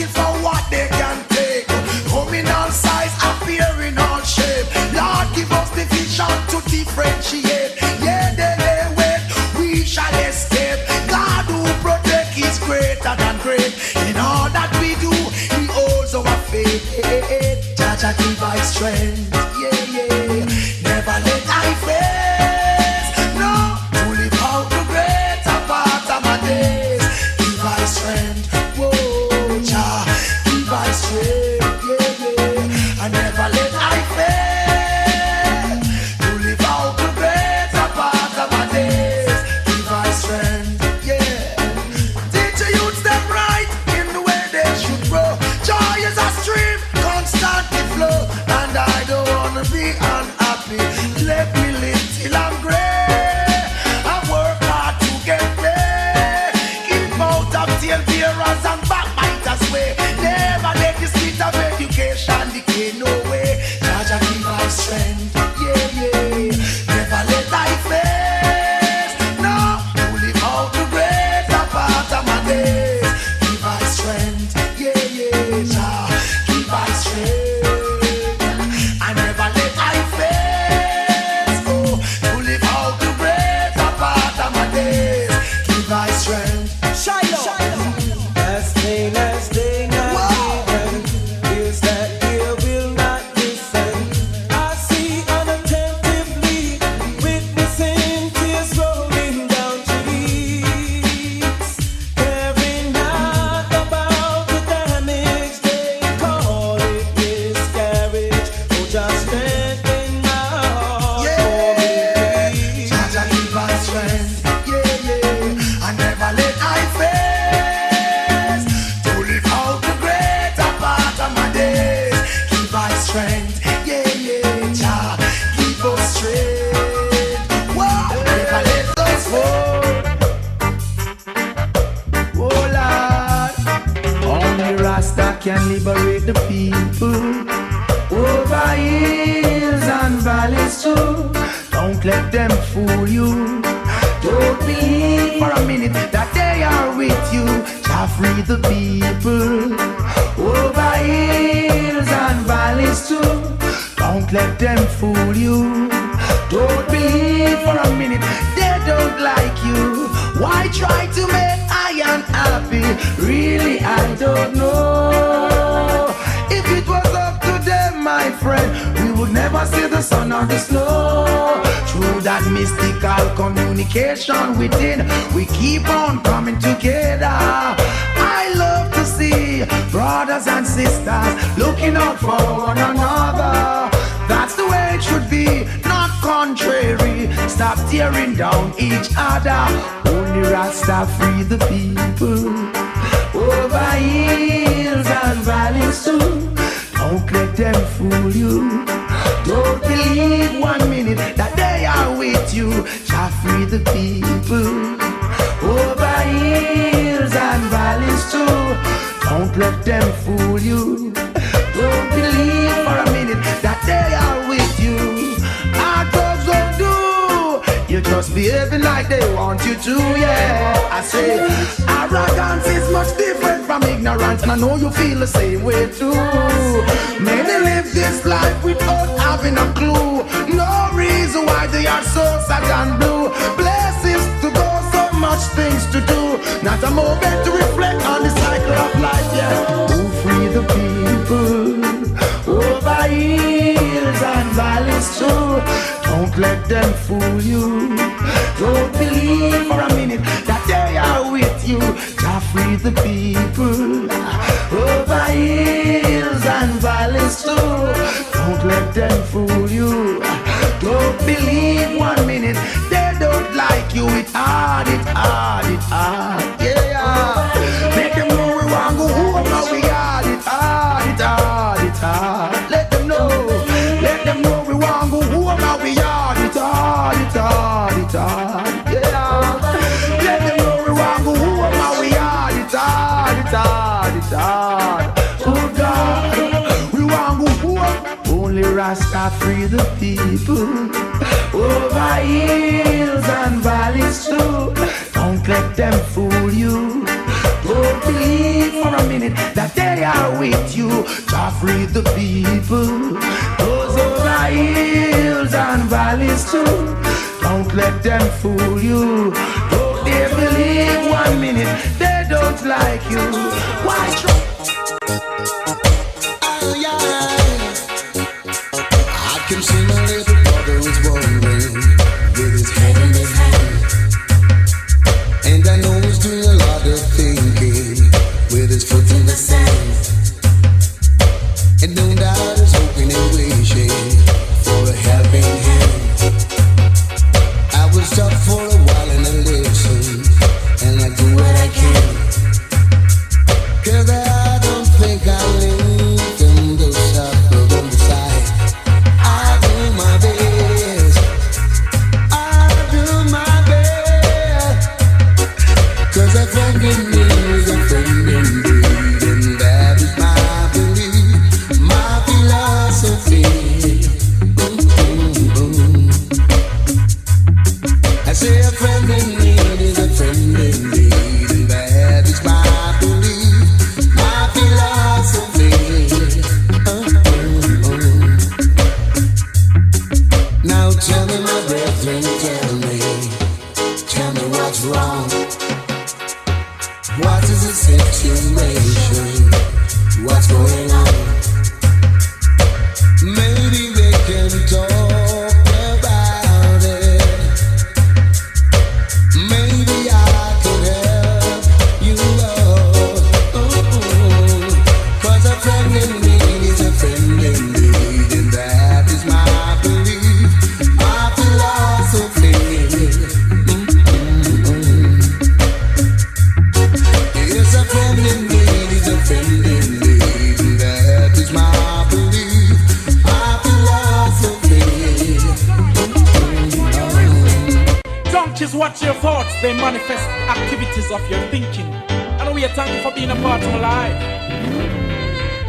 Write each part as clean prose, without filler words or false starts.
looking for what they can take. Coming all size, appearing all shape. Lord, give us the vision to differentiate. Yeah, they wait, we shall escape. God who protect is greater than great. In all that we do, He holds our faith. Jah give our strength. Yeah, yeah. Never let I face. No, to live out the greater part of my days. Give our strength. Whoa, Jah, give our strength. Yeah, yeah. I never let I fail. To live out the greater part of my days. Give our strength. Yeah. Teach the youths them right in the way they should grow. Joy is a stream, constantly flow. And I don't wanna be unhappy. Let me live till I'm great. I work hard to get there. Keep out of tailbearers and backbiters way. Never let the spirit of education decay, no way. Jah give my strength, yeah, yeah. Never let I face. No, to live out the greater part of my days. Give my strength, yeah, yeah. Jah give my strength. I never let I face. Oh, to live out the greater part of my days. Give my strength. Shiloh. Last day, not even is that you will not listen. I see unattentively, witnessing tears rolling down cheeks, caring not about the damage. They call it miscarriage. Oh, just strengthen my heart for me. Jah give my strength, yeah, yeah. I never let I face. To live out the greater part of my days. Give my strength, yeah, yeah. Jah give us strength. Whoa, never let us fall. Oh Lord, only Rasta can liberate the people. Over hills and valleys too. Don't let them fool you. Don't believe for a minute that they are with you. Jah free the people. Over hills and valleys too. Don't let them fool you. Don't believe for a minute they don't like you. Why try to make I unhappy? Really, I don't know. If it was up to them, my friend, we would never see the sun or the snow. Through that mystical communication within, we keep on coming together. I love to see brothers and sisters looking out for one another. That's the way it should be, not contrary. Stop tearing down each other. Only Rasta free the people. Over hills and valleys too. Don't let them fool you. Don't believe 1 minute that they are with you. Jah free the people. Over hills and valleys too. Don't let them fool you. Don't believe for a minute that they are with you. Our drugs don't do. You just behaving like they want you to, yeah. I say arrogance is much different from ignorance, and I know you feel the same way too. Many live this life without having a clue. No reason why they are so sad and blue. Places to go, so much things to do. Not a moment to reflect on the cycle of life, yeah. Who free the people over hills and valleys too. Don't let them fool you. Don't believe for a minute that they are with you. Jah free the people over hills and valleys too. Don't let them fool you. Don't believe 1 minute they don't like you. It's hard, it's hard, it's hard, yeah. Make them know we want go home, now we hard, it's hard, it's hard, it's hard. Let them know we want go home, now we hard, it's hard, it's hard, it's hard, yeah. Let them know we want go home, now we hard, it's hard, it's hard, it's hard. Oh God, we want go home. Only Rasta free the people. Over hills and valleys too. Don't let them fool you. Don't believe for a minute that they are with you. Jah free the people, those over hills and valleys too. Don't let them fool you. Don't they believe 1 minute they don't like you. Why try? Oh yeah, I can see my little brother is wondering with his head in his hand, and I know he's doing a lot of thinking with his foot in the sand, and no doubt is hoping and wishing for a helping hand. I will stop for a while and I listen, and I do what I can, 'cause I don't think I live from the south or on the side. I do my best, I do my best, 'cause a friend in me is a friend indeed, and that is my belief, my philosophy. I say a friend in need is a friend indeed, and that is my belief, my philosophy. Now tell me, my brethren, tell me what's wrong. What is the situation? What's going on? Maybe they can talk about it. Maybe I can help you out. 'Cause a friend in need is a friend indeed, and that is my belief, my philosophy. Yes, a friend in need is a friend indeed, and that is my belief, my philosophy. Donkeys watch your thoughts, they manifest activities of your thinking. And we are thankful for being a part of my life.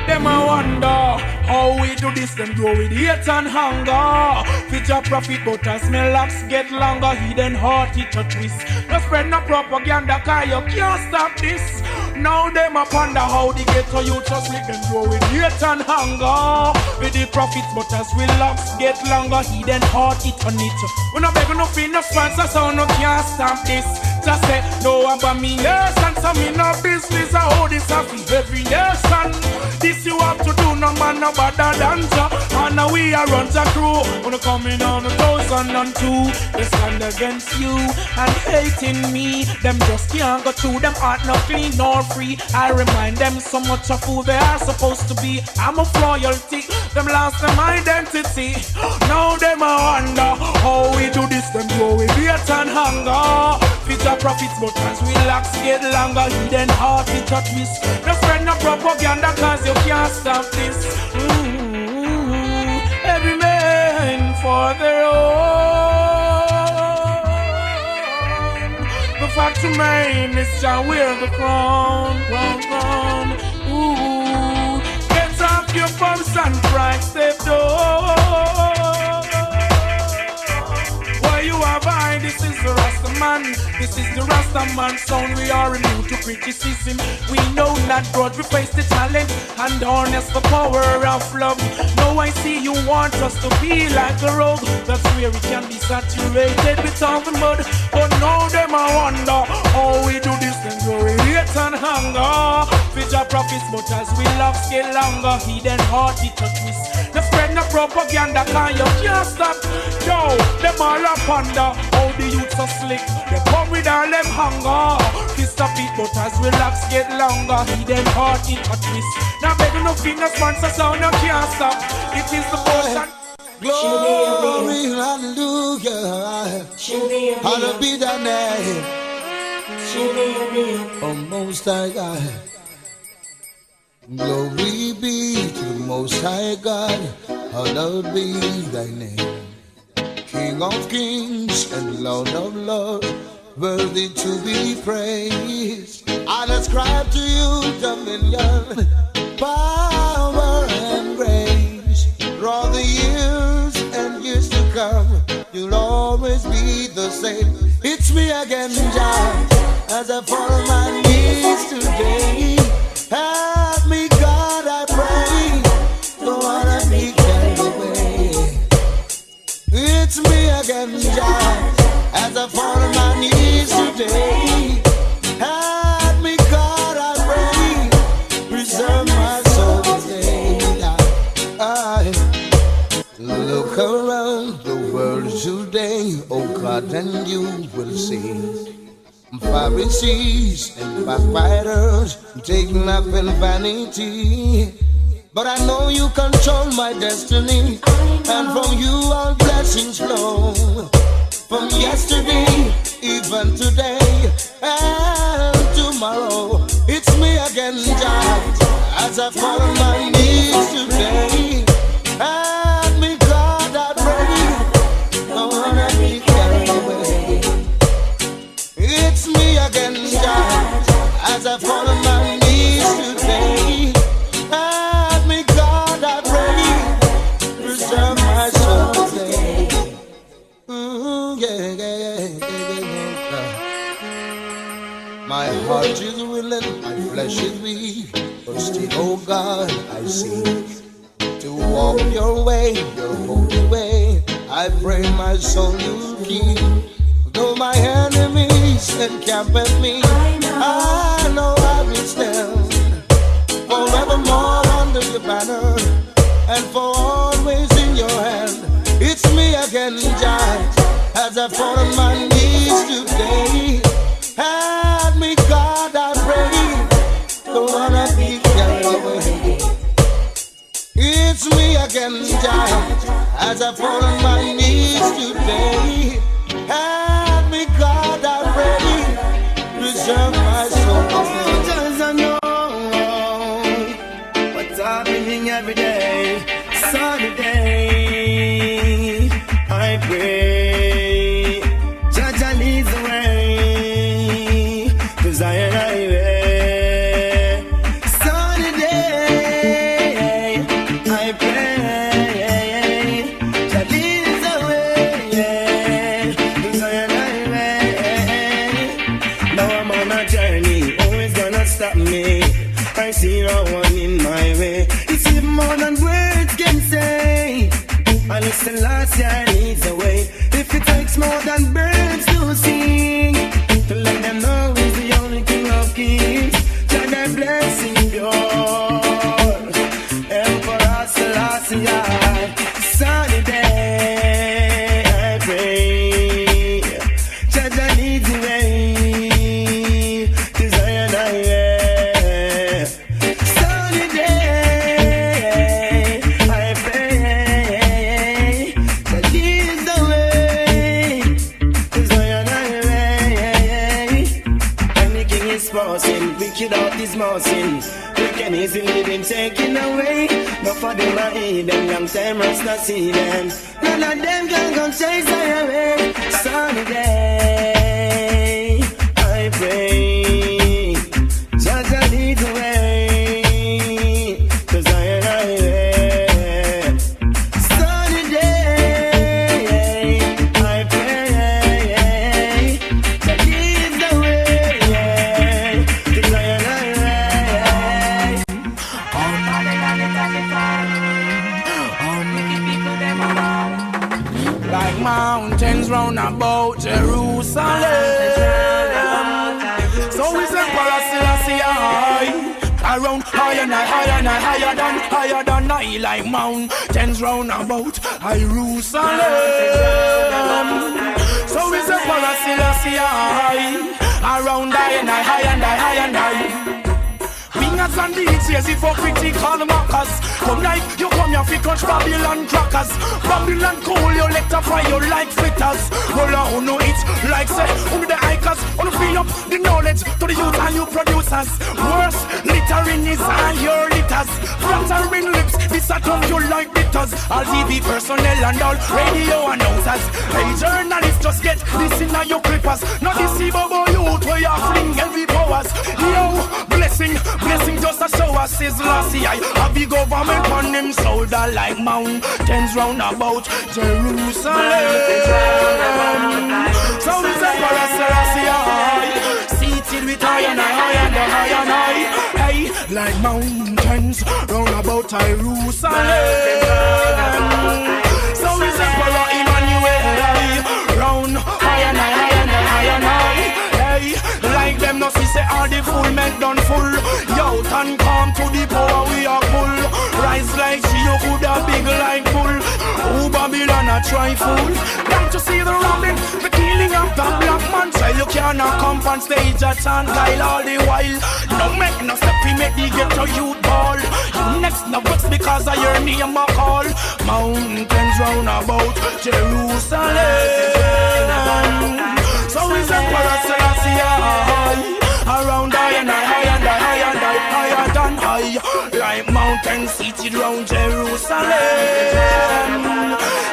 Them I wonder how we do this, them do with hate and hunger. Fit your profit, but as my locks get longer, hidden heart it a twist. No spread no propaganda, cause you can't stop this. Now them a ponder how they get to you, just let them go with hate and hunger. With the profits, but as we locks get longer, hidden heart it on it. We no beg no fee, no sponsor, so no can't stop this. Just say no about me, yes, and some in no business. I hold this off every nation. This you have to do, no man no better than ya. And now we are run the crew. When we coming on 1,002, they stand against you and hating me. Them just can't go through, them heart not clean nor free. I remind them so much of who they are supposed to be. I'm of loyalty, them lost them identity. Now them I wonder how we do this, them go with hate and hunger. Fit our profits, but as we locks get longer, hidden heart it a twist. No spread no propaganda, cause you can't stop this. Every man for their own. The fact remains is shall wear the crown, crown. Ooh, get off your pumps and price step door. Why you are behind? This is the Rasta man. This is the Rasta man sound. We are immune to criticism. We know not grudge, we face the challenge and harness the power of love. Now I see you want us to be like a rogue. That's where we can be saturated with all the mud. But now them I wonder how we do this and go hate and hunger. Fit our profits, but as we love get longer, hidden heart it a twist. The spread no propaganda, cause you can't stop. Yo, them all up under how the youths are slick. They come with all them hunger. Fist up it, but as we locks get longer, hidden heart it a twist. Now begging no finger sponsor, so you can't stop. It is the motion. Glory, hallelujah. Hallowed be thy name. Oh, Most High God. Glory be to the Most High God. Hallowed be thy name. King of kings and Lord of lords, worthy to be praised. I'll ascribe to you dominion, power and grace. For all the years and years to come, you'll always be the same. It's me again, Jah, as I fall on my knees to today. Help me, God, I pray. Don't wanna be carried away. It's me again, Jah, as I fall on my knees today. Help me, God, I pray. Preserve my soul today. I look around the world today, oh God, and you will see Pharisees and backbiters taking up in vanity. But I know you control my destiny, and from you all blessings flow. From yesterday, even today, and tomorrow, it's me again, Jah, as I fall on my knees today. Help me, God, I pray. Don't wanna be carried away. It's me again, Jah, as I fall on my knees today. Help me, God, I pray. Preserve my soul today. My heart is willing, my flesh is weak, but still, oh God, I seek to walk your way, your holy way. I pray my soul you keep. Though my enemies encamp at me, I know I will stand forevermore under your banner, and for always in your hand. It's me again, Jah, as I fall on my knees today. Help me, God, I pray. Don't wanna be carried away. It's me again, Jah, as I fall on my knees today. Help me, God, I pray. Preserve my soul. Just I know what's happening every day. Sunny day, I pray. Jah leads the way to Zion Highway. Sunny day, I pray. Jah leads the way to Zion Highway. Now I'm on a journey, who is gonna stop me? I see no one in my way. It's even more than words can say. I listen last year needs a way. If it takes more than birds to sing, to let them know he's the only king of kings. Jah thy blessing pure. Emperor Selassie, sunny day, I pray. Jah leads the way to Zion Highway. Sunny day, I pray. Jah leads the way to Zion Highway. And the king is passing, wicked out his mousing. We can easily been taken away. But for them I eat them, long time I not see them. None of them can come chase I away. Sunny day, I pray. Jah leads the way to Zion Highway. Sunny day, I pray. Jah leads the way to Zion Highway. Like mountains round about Jerusalem. So we say Selassie high. Around higher than I. Like mountains round about Jerusalem. So we say Selassie high. Around higher than I. Wingers and DJs, if for critical mockers. Come like you come here fi crunch Babylon crackers. Babylon cool, you let her fry you like fritters. Roll on, who know it like say, only the hikers. Wanna free up the knowledge to the youth and you producers. Worse, littering is and your litters. Flattering lips, this a tongue you like bitters. All TV personnel and all radio announcers. Hey journalists, just get this in your clippers. Not deceive about youth where you fling heavy powers. Yo, blessing just a show us Sizzla. See I a big government on them shoulder like mountains round about Jerusalem. So we say Selassie high, seated ride with I and I. Hey, like mountains round about Jerusalem. So is Emperor Emmanuel round I and I. Hey, like them no see say all the full men done full. Yo, and come to the power we are full. Rise like she you could have big like bull. Oh, Babylon a try fool. Like to see the robbing, the killing of the black man. Say you cannot come on stage at and guile all the while. No make no step, we make the ghetto youth ball. You next no vex because I hear me and my call. Mountains round about Jerusalem. So is Emperor Selassie around higher than high, like mountain seated round Jerusalem.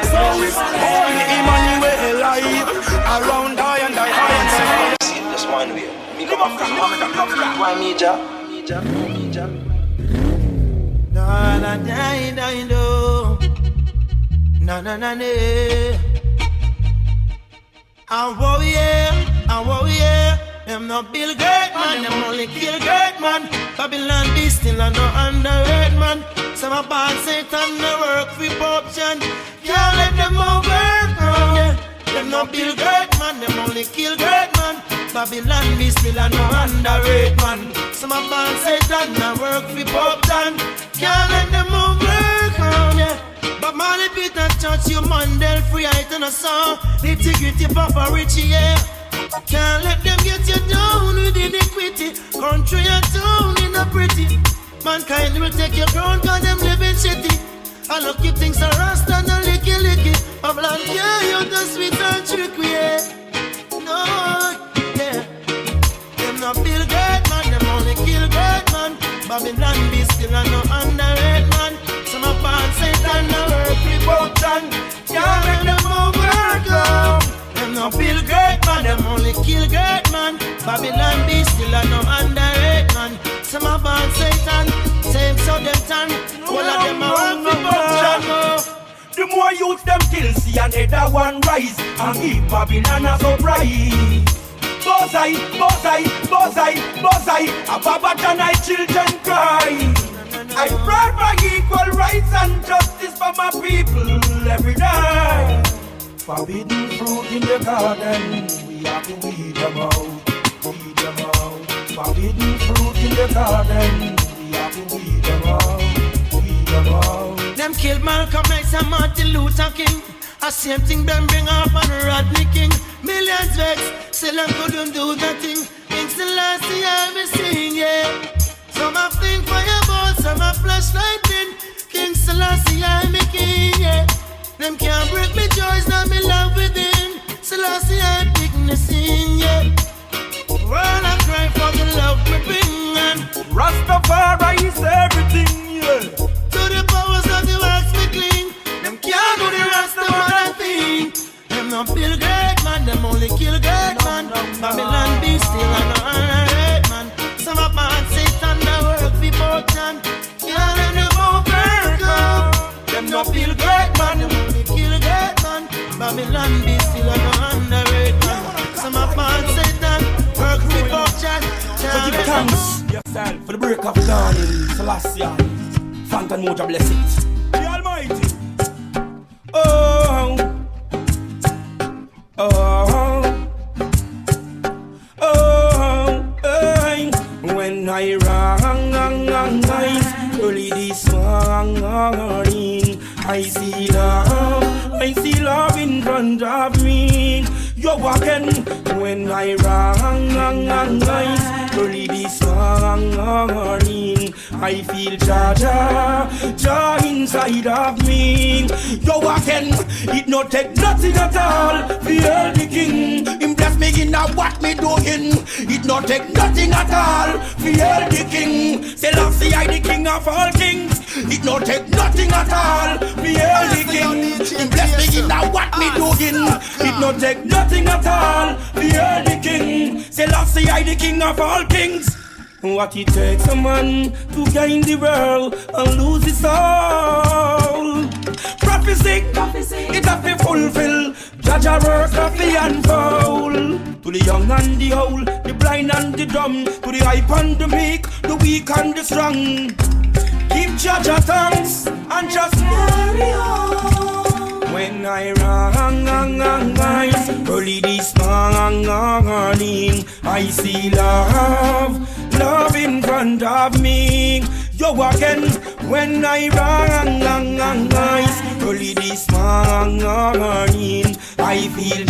So is Holy Emmanuel around higher and higher. See this one way. Me come up from why Mojah? Na na na na na na. I warrior, them no build great man, them only kill great man. Babylon be still and no underrated man. Some a bad Satan no work for corruption. Can't let them overwork, yeah. Them no build great man, them only kill great man. Babylon be still and no underrated man. Some a bad Satan no work for corruption. Can't let them overwork, yeah. But Molly Peter Church, you Mandel free, I turn a song. Integrity, Papa Richie, yeah. Can't let them get you down with iniquity. Country and town in a pretty. Mankind will take your crown, cause them living shitty. I look keep things a rasta and a licky. Babylon, yeah, you're the sweet and tricky, yeah. No, yeah. Them not build great man, them only kill great man. Babylon be still and no underrated man. Some of bad Satan no work reproduction. Can't make them overcome. Them no build great man, them only kill great man. Babylon be still and no underrated man. Some of bad Satan, same so them tan. All of them are work reproduction. The more youth them kill, see another one rise and keep Babylon a surprise. Bozai, a Babatan I children cry. I pray for equal rights and justice for my people every day. Forbidden fruit in the garden, we have to weed them out. Forbidden fruit in the garden, we have to weed them out. Them killed Malcolm X and Martin Luther King. A same thing them bring up on Rodney King. Millions vex, still them couldn't do nothing. It's the last thing I sing, yeah. Some have think fireball, some have flash lightning. King Selassie, I'm a king, yeah. Them can't break me joys, now me love within. Selassie, I pick the scene, yeah. World I cry for the love we bring, and Rastafari is everything, yeah. To the powers of the wax me cling. Them can't do the Rastafari thing. Them not build great man, them only kill great man. Babylon be still and no underrated man. Some of bad Satan that work for Botan. Can't let them overcome. Them not build great man, them only kill great man. Babylon be still and no underrated man. Some of bad Satan work for Botan. So give thanks yourself for the break of dawn in Selassie. Fantan Mojah bless it. The Almighty. Oh. When I rise early this morning, I see love in front of me. You're walking when I rise early this morning. I feel joy inside of me. You're walking, it not take nothing at all. Feel the king, him bless me in what me doing. It not take nothing at all. Feel the king, Selassie I the king of all kings. It not take nothing at all. Feel the king, him bless me in what me doing. It not take nothing at all. Feel the king, Selassie I the king of all kings. What it takes a man to gain the world and lose his soul. Prophecy, it have to fulfill. Judge a work of the unfold. To the young and the old, the blind and the dumb, to the hype and the meek, the weak and the strong. Give Jaja thanks and just carry on. When I rise early this morning, I see love in front of me. Yo again, when I rise early this morning, I feel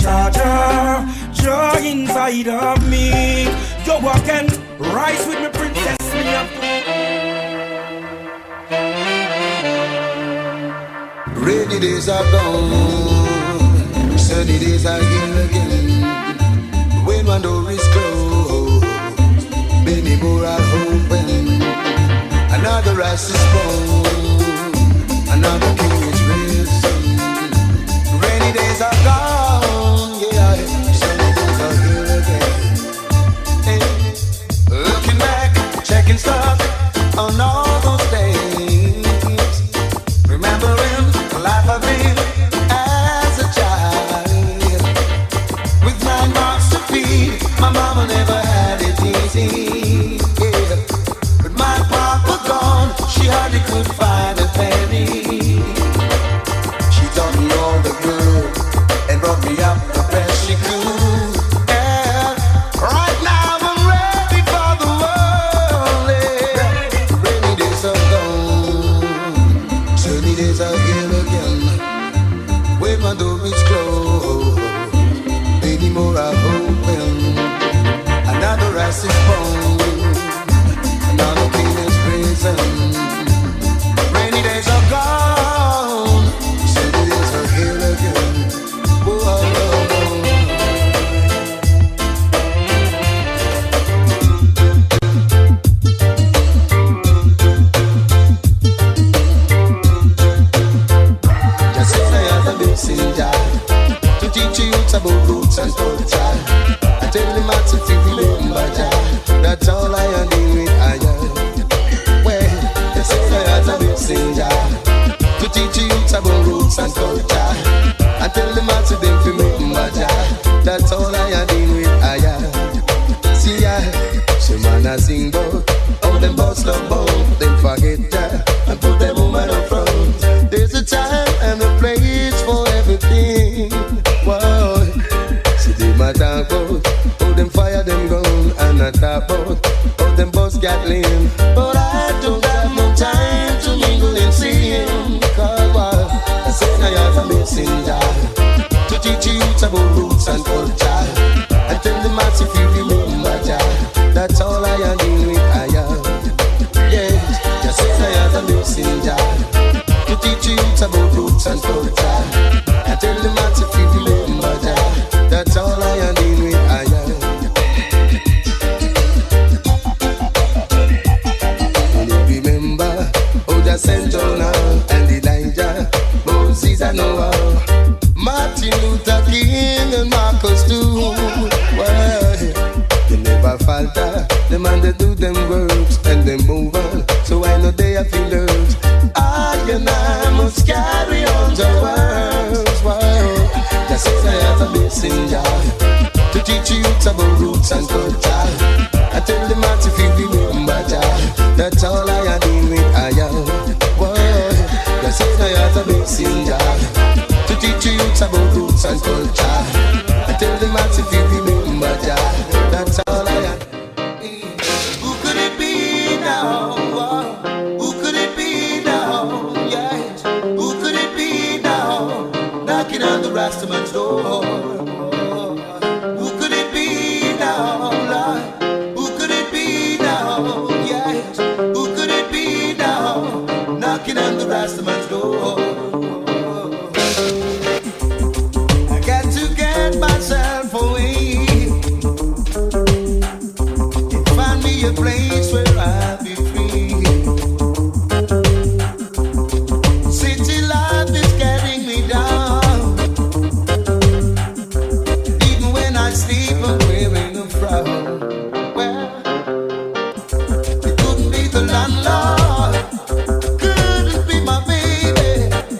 joy inside of me. Yo again, rise with me, princess. Me up. Rainy days are gone, sunny days are here again. When one door is closed, many more are open. Another rise is born, another king is risen. Rainy days are gone, yeah, sunny days are here again. Hey, looking back, checking stock on all those days, remembering life I've lived as a child. With 9 marks to feed, my mama never had it easy. Yeah. But my papa gone, she hardly could find a penny. She taught me all the good and brought me up the best she could. And right now I'm ready for the world. Yeah. Rainy days are gone, sunny days are here again. When my door is closed, many more are open. Another rise is born, another king is risen. Rainy days are gone, sunny days are here again. Whoa. To teach you about roots and culture, I tell them how to feel Mojah. That's all I am doing with I am. Well, they say I have a messenger to teach you about roots and culture. I tell them how to feel Mojah. That's all I am doing with I am. See I, some man a sing about all them boss love both, them forget that and put them woman up front. There's a time and a place for everything. Wow, see them a talk about how them fire them gun and a talk about how them boss got lean. But I don't have no time to mingle and sing. Cause wow, I said I have a messenger to teach you about roots and culture. I tell them as if you remember Jah. That's all I am doing with I am. Yeah, just say I have a messenger to teach you about roots and culture. I tell them how to feel the Mojah. That's all I am doing with I am. And you remember, Mojah sent Jonah and Elijah, Moses and Noah, Martin Luther King and Marcus too. Well, they never falter, them and they do them works and they move on. So I know they have feel hurt. I and I must carry on the words. Wow, just as I have a messenger to teach you about roots and culture. I tell them how to feel the Mojah. That's all I am doing with I am. Wow, just as I have a messenger to teach you about roots and culture. I tell them how to feel the Mojah. That's all I am. Who could it be now? Who could it be now? Yes. Who could it be now? Knocking on the Rastaman's door. Who could it be now, Lord? Who could it be now? Yes. Who could it be now? Knocking on the Rastaman's door. I got to get myself away and find me a place where I'll be free. City life is getting me down. Even when I sleep, I'm wearing a frown. Well, it couldn't be the landlord, couldn't be my baby.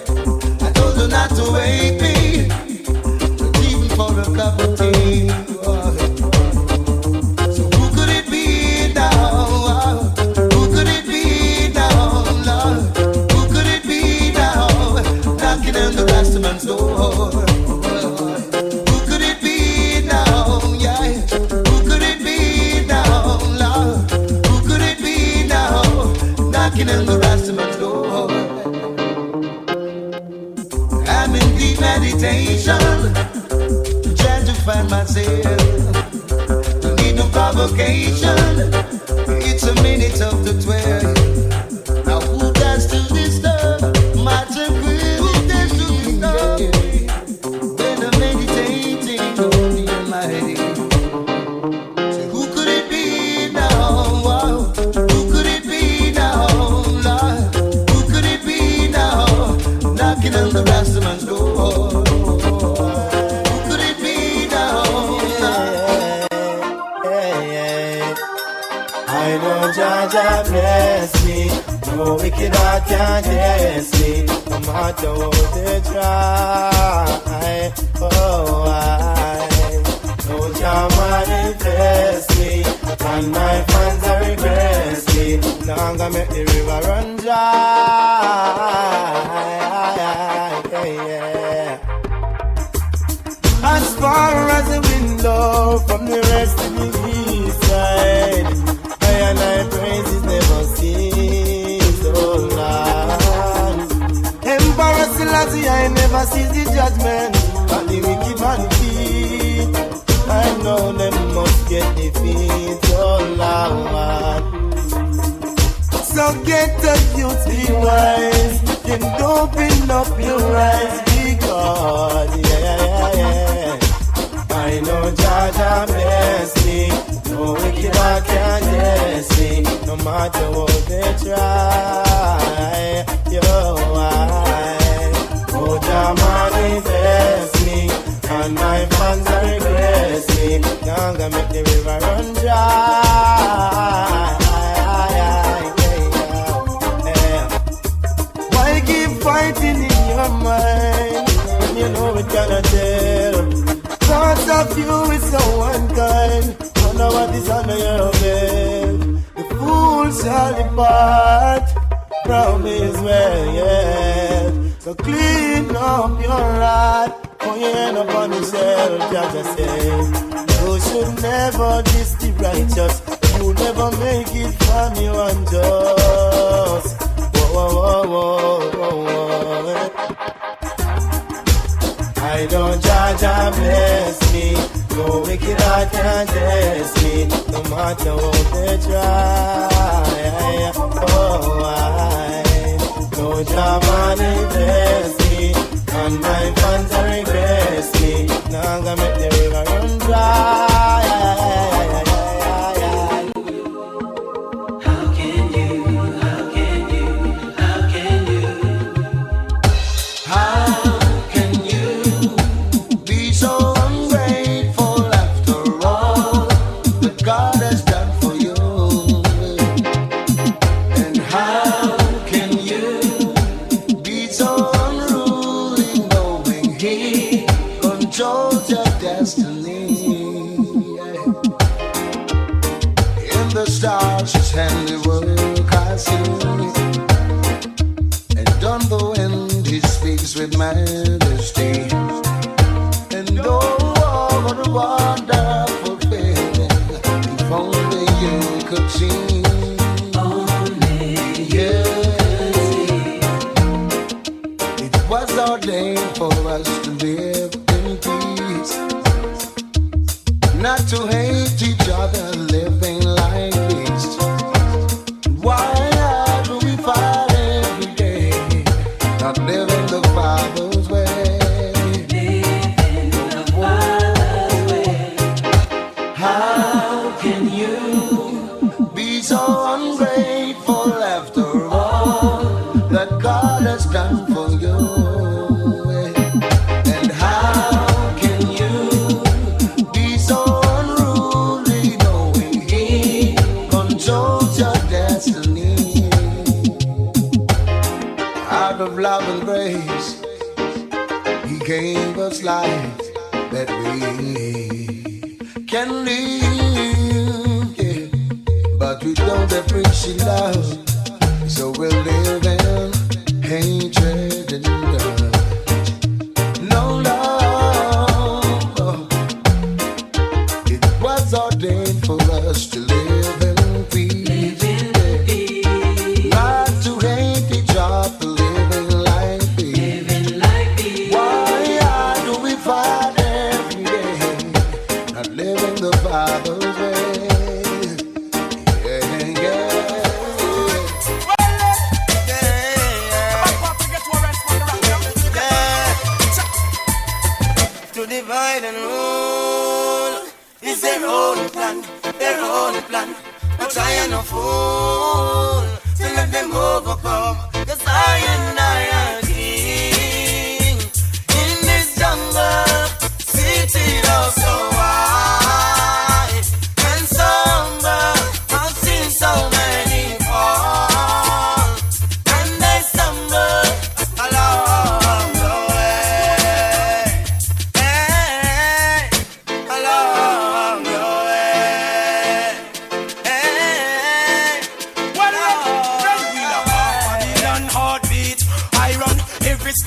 myself. Need no provocation. It's a minute of the 12. Now who dares to disturb my tranquility? Who dares to disturb me when I'm meditating on the Almighty? Say, who could it be now? Wow. Who could it be now, Lord? Who could it be now? Knocking on the Rastaman's door. Who could it be now, Lord? I know Jaja bless me. No wicked heart can't test me. No matter what they try. Oh, I know Jah manifest me. And my fans are regress me. Now I'm gonna make the river run dry. Yeah. As far as the window from the rest of the east side, and I praises never cease, oh Lord. Emperor Selassie, I never see the judgment of the wicked man feet. I know them must get defeat, oh Lord. So get the youth, be wise, and open up your eyes, because, yeah. I know Jaja bless me. No wicked heart can't test me. No matter what they try. Yo, oh, Jah manifest me. And my fans are regress me. Now I'm gonna make the river run dry. Why keep fighting in your mind when you know it cannot tell? Thoughts of you is so unkind. Wonder what is under your bed. The fool shall depart from his way, yeah. So clean up your heart, for you end up on yourself, Jaja says. You should never diss the righteous. You never make it from you unjust. Whoa. I don't Jaja bless me. No wicked heart can't test me. No matter what they try. Oh, I know Jah manifest me. And my fans are regress me. Now I'm gonna make the river run dry. His handiwork I see, and on the wind he speaks with majesty, and oh, what a wonderful feeling, if only you could see. It was ordained for us to live in peace, not to hate each other, living like beasts. Why do we fight every day, not living the Father's way? Living the Father's way. How can you be so ungrateful after all that God has done for you? And how can you be so unruly knowing He controls your destiny? Out of love and grace, He gave us life that we can live, yeah. But we don't appreciate love, so we'll live in hatred and love. No love. It was ordained for us to live in peace, not to hate each other, living like peace. Why do we fight every day,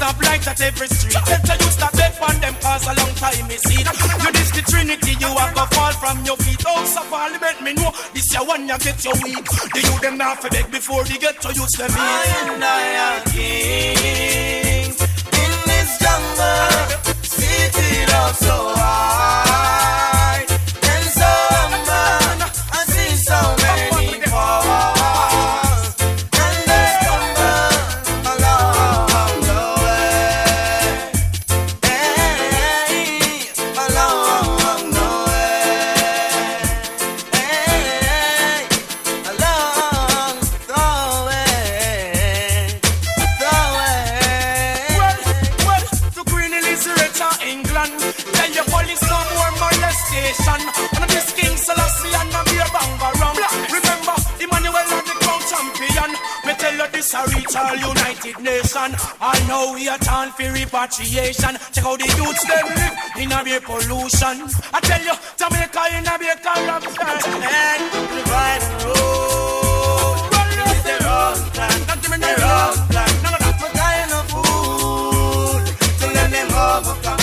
have light at every street. Them say you stop beg on them cause a long time me see. You this the Trinity, you have to fall from your feet. House of Parliament, me know this your one you get your weak. The you them not for beg before they get to use them. I and I are kings in this jungle. City love so high and so humble. I see so many falls and they stumble along the way. Hey, along the way. Hey, along the way. The way. Well, to Green Hills, richer England. Tell your police no more molestation. And this King Selassie and a beer banga rum. Remember, Emmanuel and the crown champion. Me tell you this a reach all United Nation. I know we are time for repatriation. Check out the youths them live in a beer pollution. I tell you, Jamaica in a beer corruption. And divide and road. It's the wrong plan. Not the wrong plan. None of that. We're dying of food to let them overcome.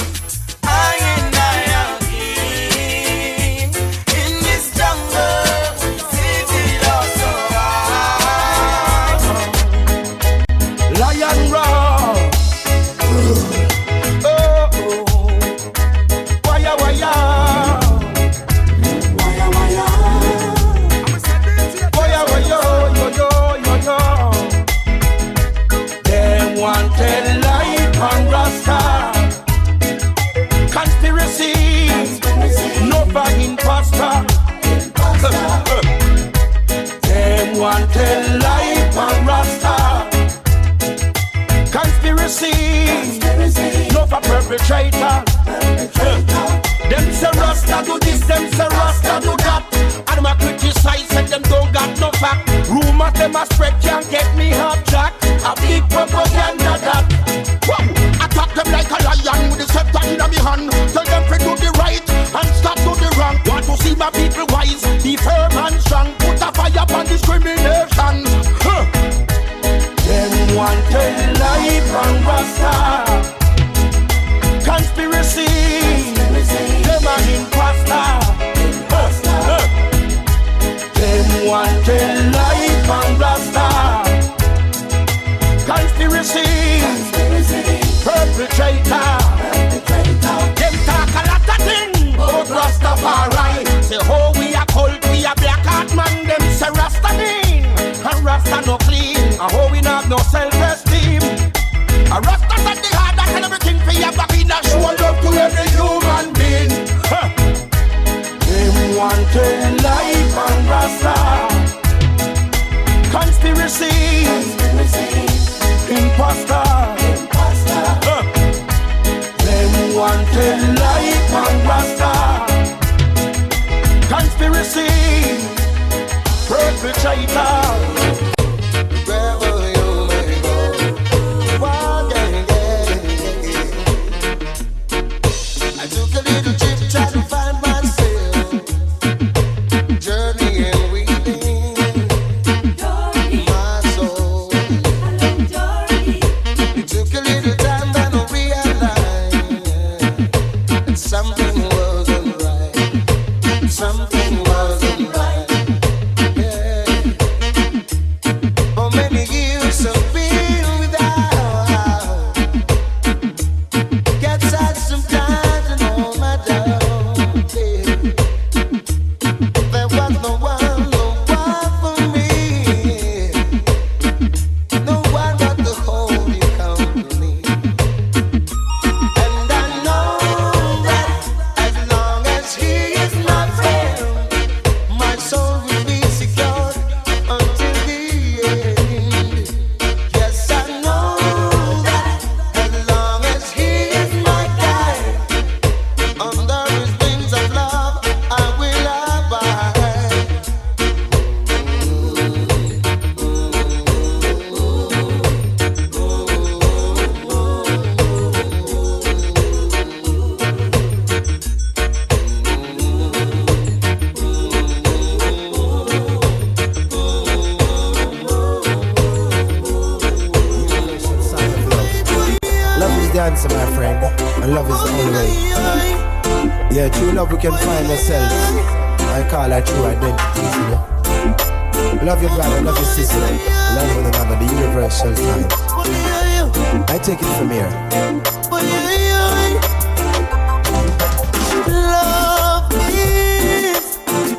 I and I am king in this jungle. City love so high. Lion roar. Oh, oh. Waya, waya. Waya, waya. Waya, waya, yo, yo, yo, yo. Them wanted life and Rasta. Conspiracy. No bad imposter. Them wanted life and Rasta. Conspiracy. No for perpetrator. Them say Rasta do this, them say Rasta do that. And I criticize and them don't got no fact. Rumors them a spread can't get me half jack. A big propaganda that. Whoa. Attack them like a lion with the scepter in my hand. Tell them to do the right and stop do the wrong. Want to see my people wise, be firm and strong. Put a fire upon discrimination. Huh. Them wanted life and Rasta. Conspiracy. Them an imposter. Them wanted life and Rasta. Conspiracy. Perpetrator. Them talk a lot of things about Rastafari. Say how we a cult, we a black heart man. Them say Rasta mean and Rasta no clean. And how we not have no self-esteem. A Rasta set the heart that and everything for your back in a show love to every human being. Huh. Them wanted life and Rasta. Conspiracy. Imposter. Huh. Them wanted life and Rasta. Conspiracy. Perpetrator. Wherever you may go, walk and I took a little trip trying to find myself, journey and weaving my soul. the answer, my friend. And love is the only way. Yeah, true love we can find ourselves. I call that true identity, you know. Love your brother, love your sister. Love one another, the universal time. I take it from here. Love is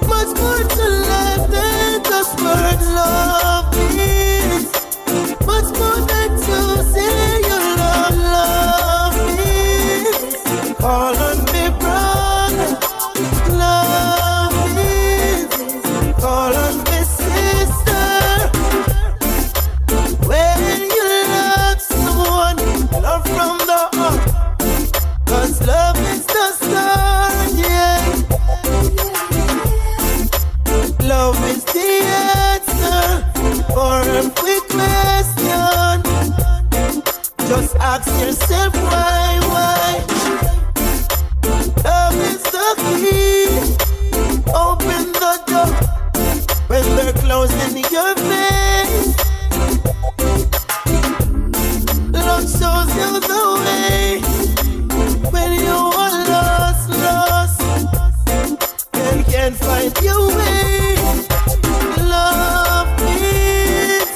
much more to life than just word. Love is much more than to say you love. Love is call on me brother. Love is call on me sister. When you love someone, love from the heart. 'Cause love is the start, yeah. Love is the answer for every question. Just ask yourself why. Love is the key. Open the door when they're closing your face. Love shows you the way. When you are lost, and can't find your way. Love is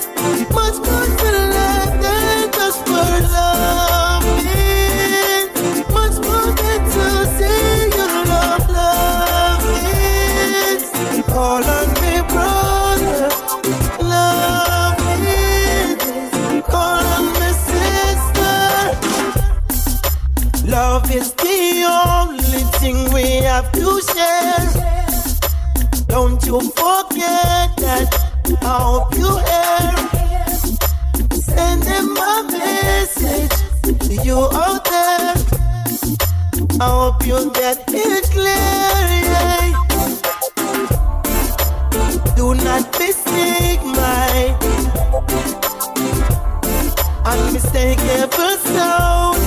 much more to life than just for love is much more than to say you love. Love is call on me brother. Love is call on me sister. Love is the only thing we have to share. Don't you forget that. I hope you hear. Send them my message to you out there. I hope you get it clear. Yeah. Do not mistake my unmistakable sound.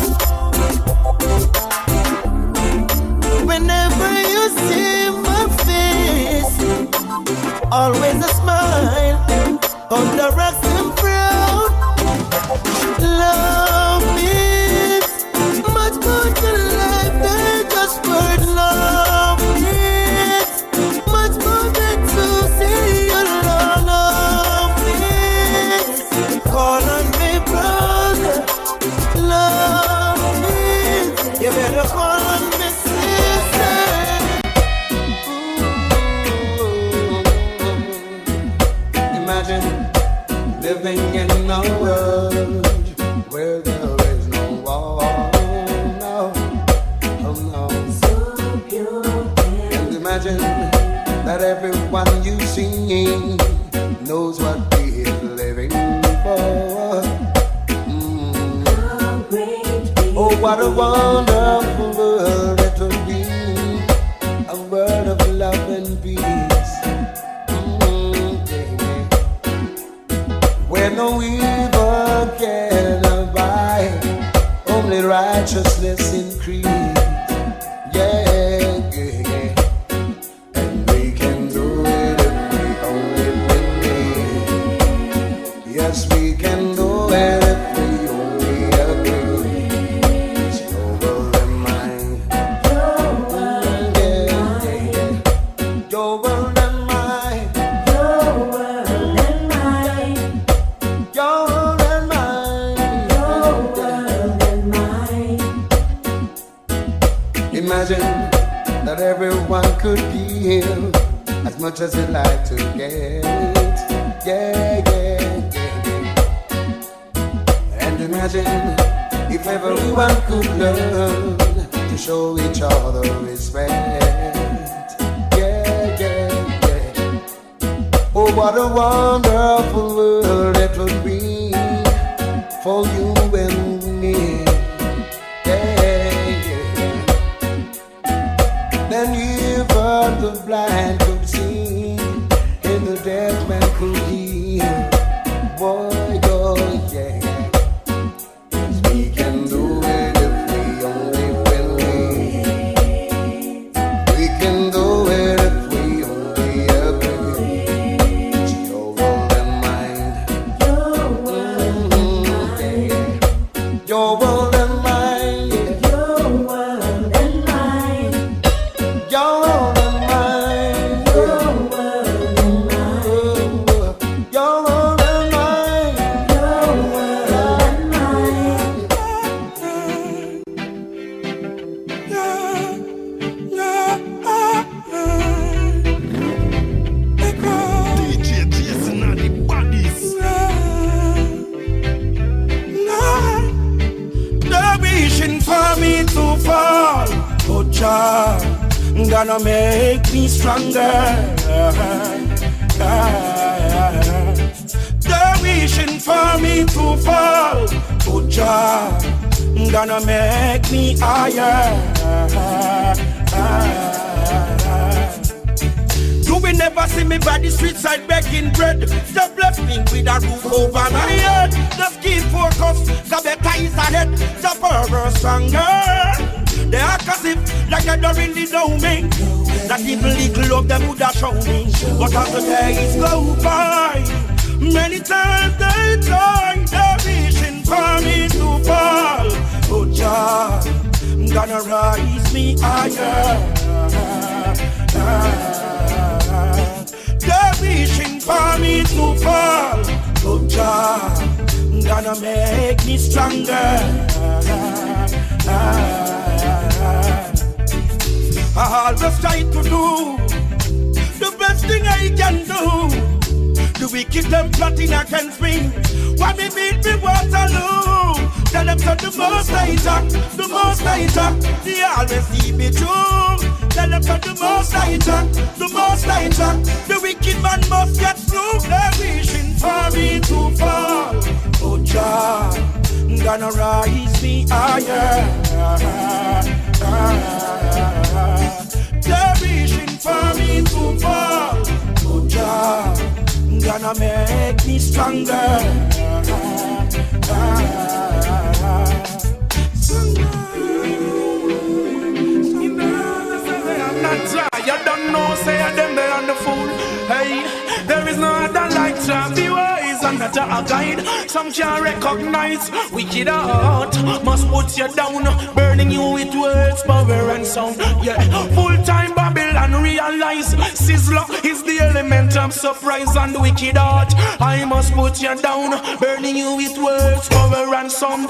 Whenever you see my face, always a smile on the rocks and frown. Love is much more to life than just word. Love is much more than to say you love. Love is call on me brother. Love is you better call on me sister. Imagine living in a world where there is no war. No, oh no. And imagine that everyone you see knows what he is living for. Oh, what a wonderful world it would be, a world of love and peace. Where no evil can abide, only righteousness increase. Yeah. And we can do it if we only believe. Yes, we can do it if we only agree. It's your world and mine. Your world and mine. Your world and mine. Your world and mine. Your world and mine. Imagine that everyone could give as much as they like to get. Yeah. And imagine if everyone could learn to show each other respect. Yeah. Oh, what a wonderful world it would be for you and me. Yeah. Then even the blind could see, and the deaf man could hear. Boy, oh yeah. Yes, we can do it if we only believe. We can do it if we only agree. It's your world and mine. Your world and mine. Jah gonna make me stronger. They're wishing for me to fall, but Jah gonna make me higher. You will never see me by the street side begging bread. Just bless me with a roof over my head. Just keep focus, the better is ahead. The power stronger. They act as if like I don't really know me. That even little of them would have shown me. But as the days go by, many times they try. They're wishing for me to fall, but Jah gonna rise me higher. They're wishing for me to fall, but Jah gonna make me stronger. I always try to do the best thing I can do. The wicked them plotting against me. Why me beat me Waterloo? Tell them to the most I talk, the most I talk. They always see me true. Tell them to the most I talk, the most I talk. The wicked man must get through. They're wishing for me to fall, oh Jah gonna rise me higher. They're wishing for me to fall, oh Jah gonna make me stronger. You don't know, say them they on the fool. Hey, there is no other like Jah. Be wise and not a guide. Some can't recognize wicked heart. Must put you down, burning you with words, power and sound. Yeah, full-time Babylon realize Sizzla is the element of surprise and wicked heart. I must put you down, burning you with words, power and sound.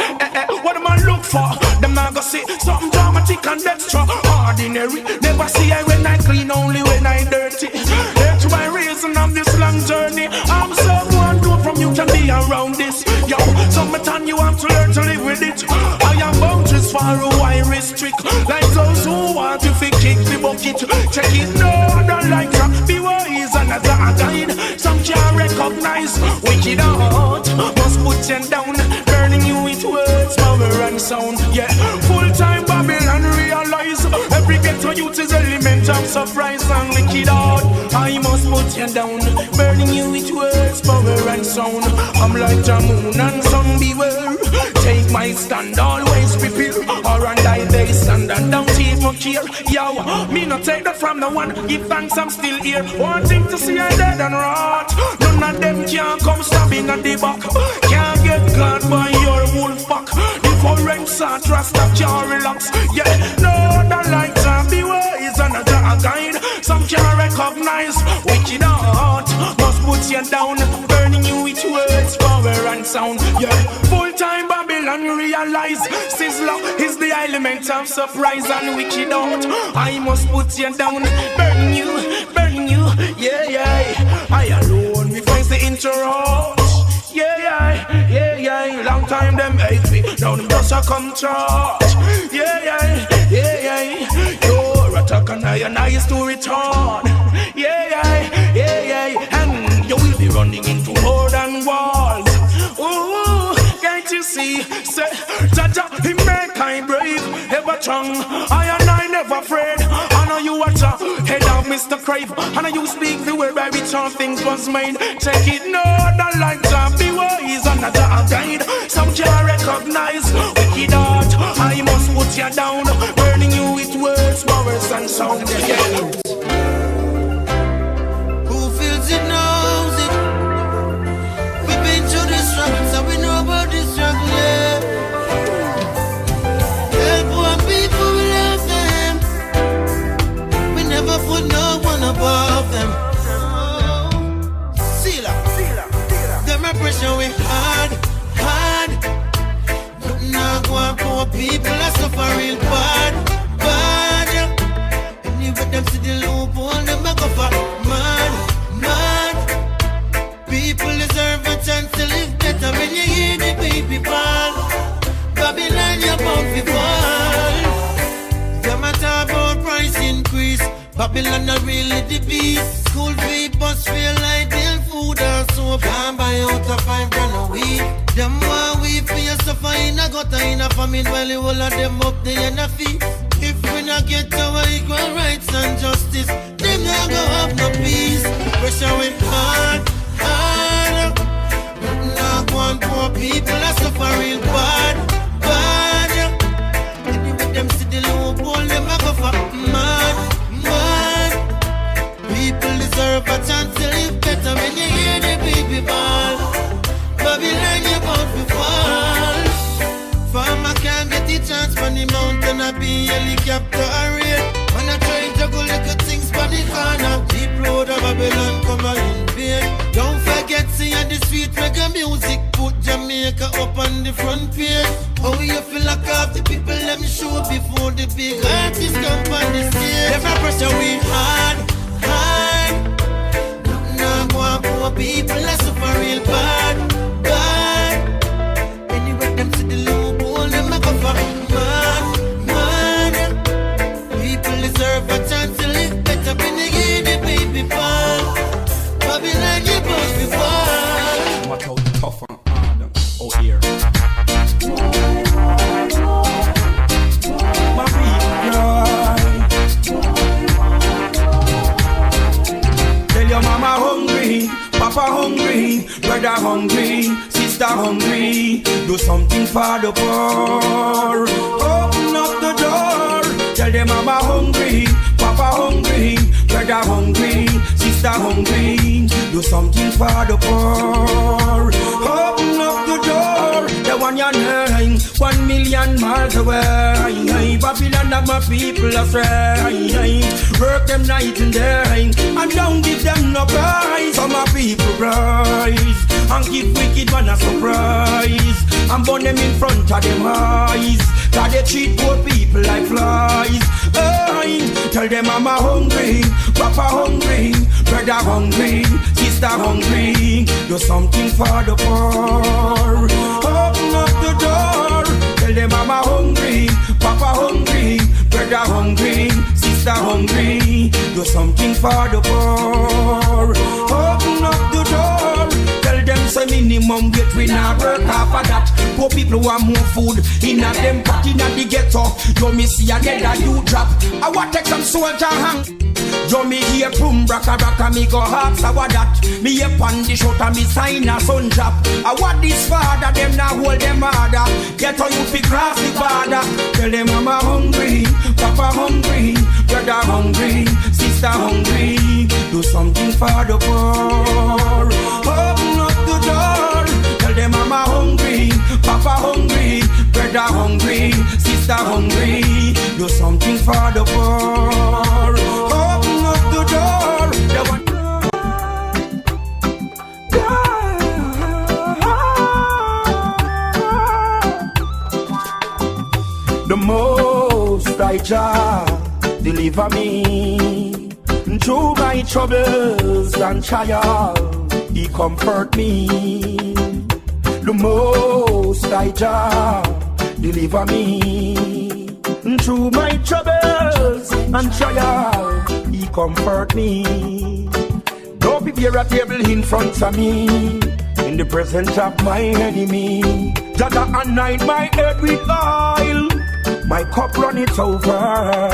What am I look for? Them not gonna say something dramatic and extraordinary. Never see I when I clean, only when I dirty. That's my reason of this long journey. I'm someone who from you can be around this. Yo, summertime you have to learn to live with it. I am boundaries far away restrict. Like those who want to kick the bucket. Check it, no, I don't like that. Be wise and as a guide. Some can't recognize wicked heart. Must put you down, burning you with words, power and sound. Yeah, full-time Babylon realize every ghetto youth is element of surprise and wicked heart. I must put you down, burning you with words, power and sound. I'm like the moon and sun, beware. Take my stand, always prepare. Or and I they stand and don't even care. Yo, me not take that from the one. Give thanks, I'm still here. Wanting to see I dead and rot. None of them can come stabbing at the back. Can't get caught by your wolf pack. The foreign salt rasta can't relax. Yeah, no other like Jah. Be wise and a guide. Some can't recognize wicked heart. Must put you down, burning you with words, power and sound. Yeah, full-time Babylon realize Sizzla is the element of surprise and wicked heart. I must put you down, burning you, yeah, yeah. I alone, we face the interrupt. Yeah, long time them hate me, now them just a come charge. Yeah, your attack and I is to return. Yeah, and you will be running into more than walls. Ooh, can't you see? Say, Jaja, he make I brave, ever strong. I never afraid. I know you watch a head of Mr. Crave. I know you speak the word by which all things was made. Check it, no, don't like Jah. Be wise and not a guide. Some can't recognize wicked heart. I must put you down, burning you with words, powers and sound. Yeah. Who feels it knows it. We've been through the struggle, so we know about the struggle, yeah. Help poor people, we love them. We never put no one above them. Sizzla. Them a pressure we hard. Now go on poor people, I suffer real bad. And you with them see the loophole, them a go for mad. People deserve a chance to live better when you hear the baby ball. Babylon, you're bound to fall. Them a talk about Babylon are really the beast. School fee, bus fare, light bill, food and soap. Can't buy out a 5 grand a week. Them want we for your suffer in a gutter in a famine while you all of them up the end of feet. If we not get our equal rights and justice, them not go have no peace. Pressure with hard, hard. Now go on poor people that suffer real bad, bad. Anyway, them see the loophole, them a go for mad, mad. People deserve a chance to live better when you hear the baby ball. Babylon, you about to fall. Farmer can't get the chance from the mountain. I be helicopter array. When I try to juggle little things from the corner, deep road of Babylon come on in vain. Don't forget, see on the street reggae music. Put Jamaica up on the front page. How you feel like half the people let me show before the big artists come on the stage. Every pressure we hard, hard. Now go on poor people that suffer real bad, bad. Anyway, them see the loophole, them a go for mad, mad. People deserve a chance to live better when they give the baby ball. Babylon, you both be ball. Watch how tough and hard out here. My people cry. Tell your mama hungry, papa hungry, brother hungry, sister hungry. Do something for the poor. Open up the door. Tell them mama hungry, papa hungry, brother hungry, sister hungry. Do something for the poor. Open up the door. The one you're nine, 1 million miles away. Babylon of my people astray. Work them night and day, and don't give them no prize. So my people rise and give wicked man a surprise, and burn them in front of them eyes. Cause they treat poor people like flies. Tell them mama hungry, papa hungry, brother hungry, sister hungry. Do something for the poor. Open up the door. Tell them mama hungry, papa hungry, brother hungry, sister hungry. Do something for the poor. Open up the door. Tell them say minimum get we not work half of that. Poor people want more food in a them pot in a the ghetto. You me see a dead a you drop. I want take some soldier hang. You me hear boom braka braka me go ask how that. Me hear pan the shot and me sign a sun drop. I want this father them now hold them harder. Ghetto you fi cross the border. Tell them mama hungry, papa hungry, brother hungry, sister hungry. Do something for the poor. Open up the door. Tell them mama hungry, papa hungry, brother hungry, sister hungry. Do something for the poor. Open up the door. The one. The Most High Jah deliver me through my troubles and trials. He comfort me. The Most High Jah deliver me through my troubles and trials. He comfort me. Don't prepare a table in front of me in the presence of my enemy. Just anoint my head with oil. My cup run it over.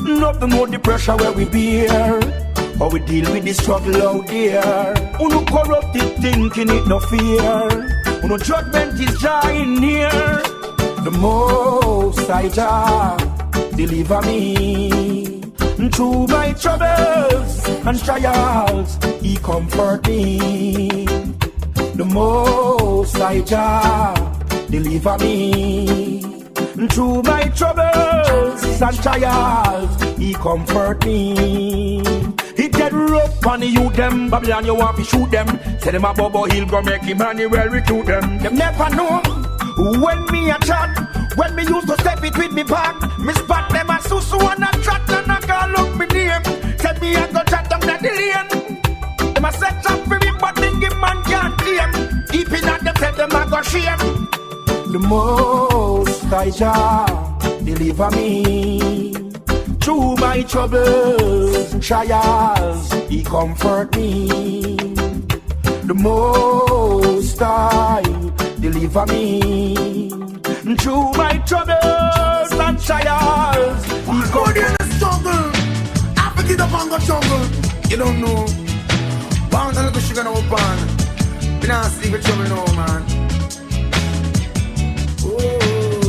Nothing more the pressure where we bear. How we deal with the struggle out there. Uno corrupted thinking it no fear. Uno judgment is dying near. The Most High Jah deliver me through my troubles and trials. He comfort me. The Most High Jah deliver me through my troubles and trials. He comfort me. He get rough on the youth them. Babylon you want to shoot them. Say them a Bobo Hill go make him money well recruit them. Them never know when me a chat. When me used to step it with me back. Me spot them a susu and a chat and a call look me name. Said me a go chat them that the lane. Them a set up for me but thinking man can't claim. Keeping at them said them a go shame. The Most High Jah deliver me Through my troubles and trials, He comfort me. The Most High deliver me. Through my troubles and trials, He comfort me. In the struggle, I forget up on the jungle. You don't know. Pound a little sugar no pan. We not sleep with trouble no man. Oh,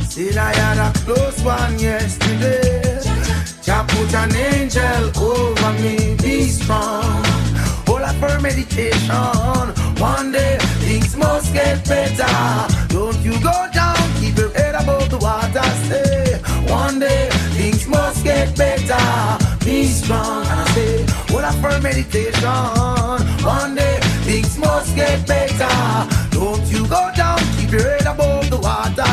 still I had a close one yesterday. Jah put an angel over me. Be strong. All up for meditation. One day things must get better. Don't you go down. Keep your head above the water. Stay. One day things must get better. Be strong. And I say, all up for meditation. One day things must get better. Don't you go down. Keep your head above the water.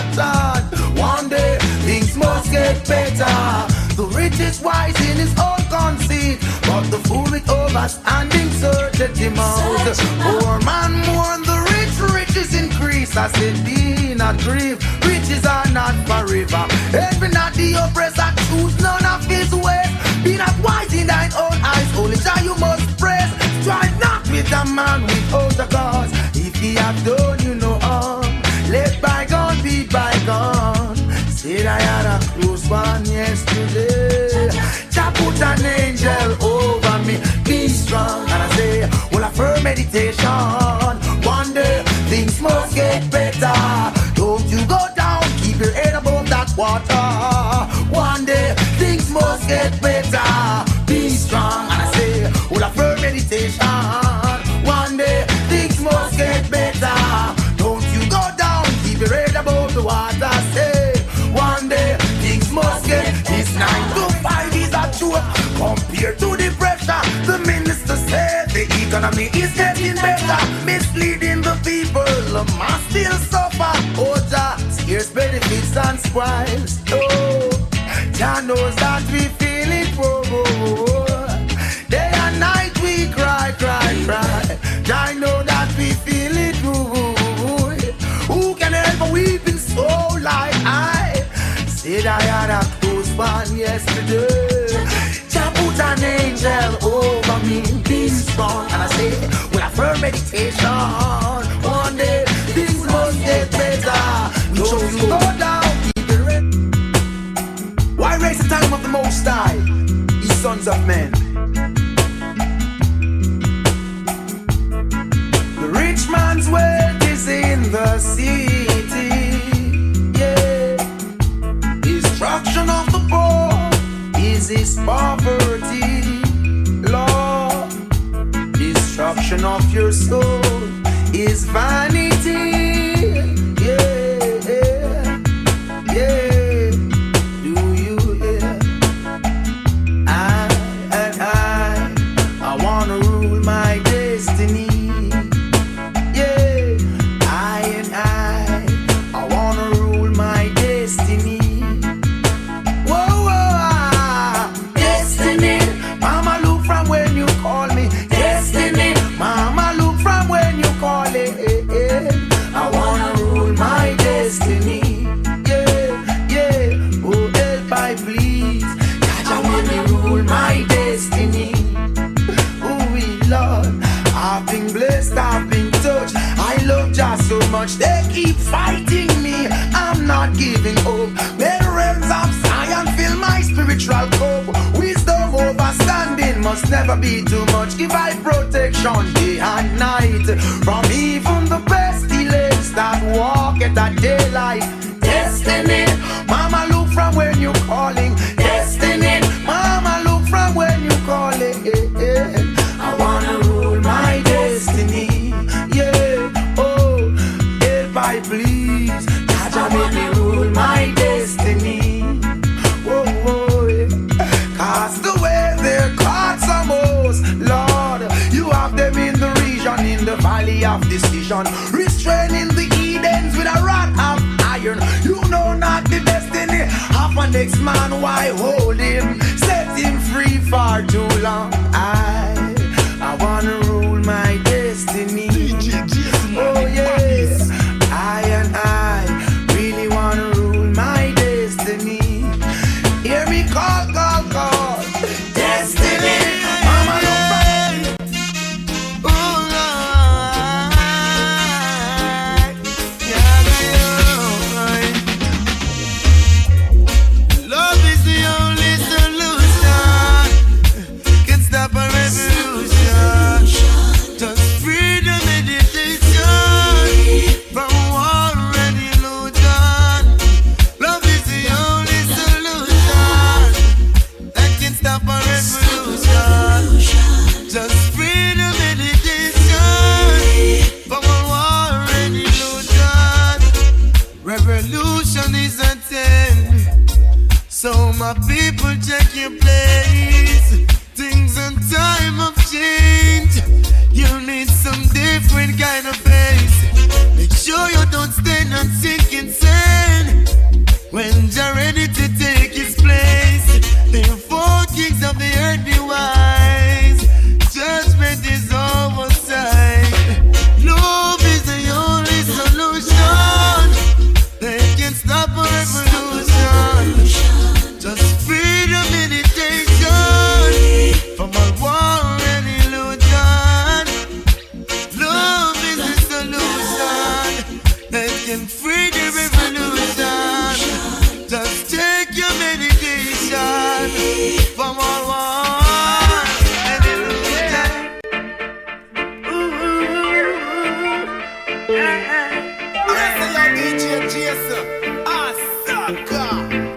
One day things must get better. The rich is wise in his own conceit, but the fool with overstanding searcheth him out. Poor man mourn the rich, riches increase. I said, be not grieved, riches are not forever. Envy not the oppressor, choose none of his ways. Be not wise in thine own eyes, only Jah you must praise. Strive not with a man without a cause. If he have done you no harm, let bygone be bygone. Said I had a close one yesterday. Jah put an angel over me. Be strong. And I say, well, I firm meditation. One day things must get better. Don't you go down. Keep your head above that water. One day things must get better. Be strong. And I say, well, I firm meditation. One day things must get better. Don't you go down. Keep your head above the water. Say, one day things must get. This 9 to 5 is a joke compared to the pressure. The minister said the economy is getting better, misleading the people. The mass still suffer. Oh, Jah scarce benefits and spoils. Oh, Jah knows that we feel it. Whoa, whoa, whoa. Day and night we cry, cry, cry. Jah know that we feel it. Whoa, whoa, whoa. Who can help a weeping soul like I? Said I had a close one yesterday. Jah put an angel over me. Be strong. And I say, well, I firm meditation. One day things must get better. Don't you go down, keep it ready. Why raise the time of the Most High, ye sons of men? The rich man's wealth is in the city. Destruction of the poor is his poverty, Lord. Destruction of your soul is vanity. Yeah, yeah. Do you hear? I wanna rule my destiny. Yeah, I wanna rule my destiny. I wanna rule my destiny. Yeah, yeah. Oh, help I please. Jah make me rule my destiny. Oh, we Lord, I've been blessed, I've been touched. I love Jah so much. They keep fighting me. I'm not giving up. The realms of Zion fill my spiritual cup. Wisdom overstanding must never be too much. Give I protection day and night from even the pestilence that walk at that daylight. Destiny, Mama, look from when you're calling. Destiny, Mama, look from when you're calling. I wanna rule my destiny. Yeah, oh, help I please. Jah make me rule my destiny. Whoa, whoa, yeah. Cause the way they're caught some most, Lord, you have them in the region, in the valley of decision, restraining the Edens with a rod of iron. You know not the destiny of an next man, why hold him? Set him free for too long. I wanna rule my destiny. Oh yes, I really wanna rule my destiny. Hear me call Revolution is at hand. So my people check your place. Things and time have changed. You need some different kind of face. Make sure you don't stand and sink insane. When you're ready to take his place, the four kings of the earth be wise. Judgment is oversight. Love is the only solution. They can stop a revolution. Just freedom meditation from all war and illusion. Love is the solution. They can free the revolution. Just take your medication from all war and illusion.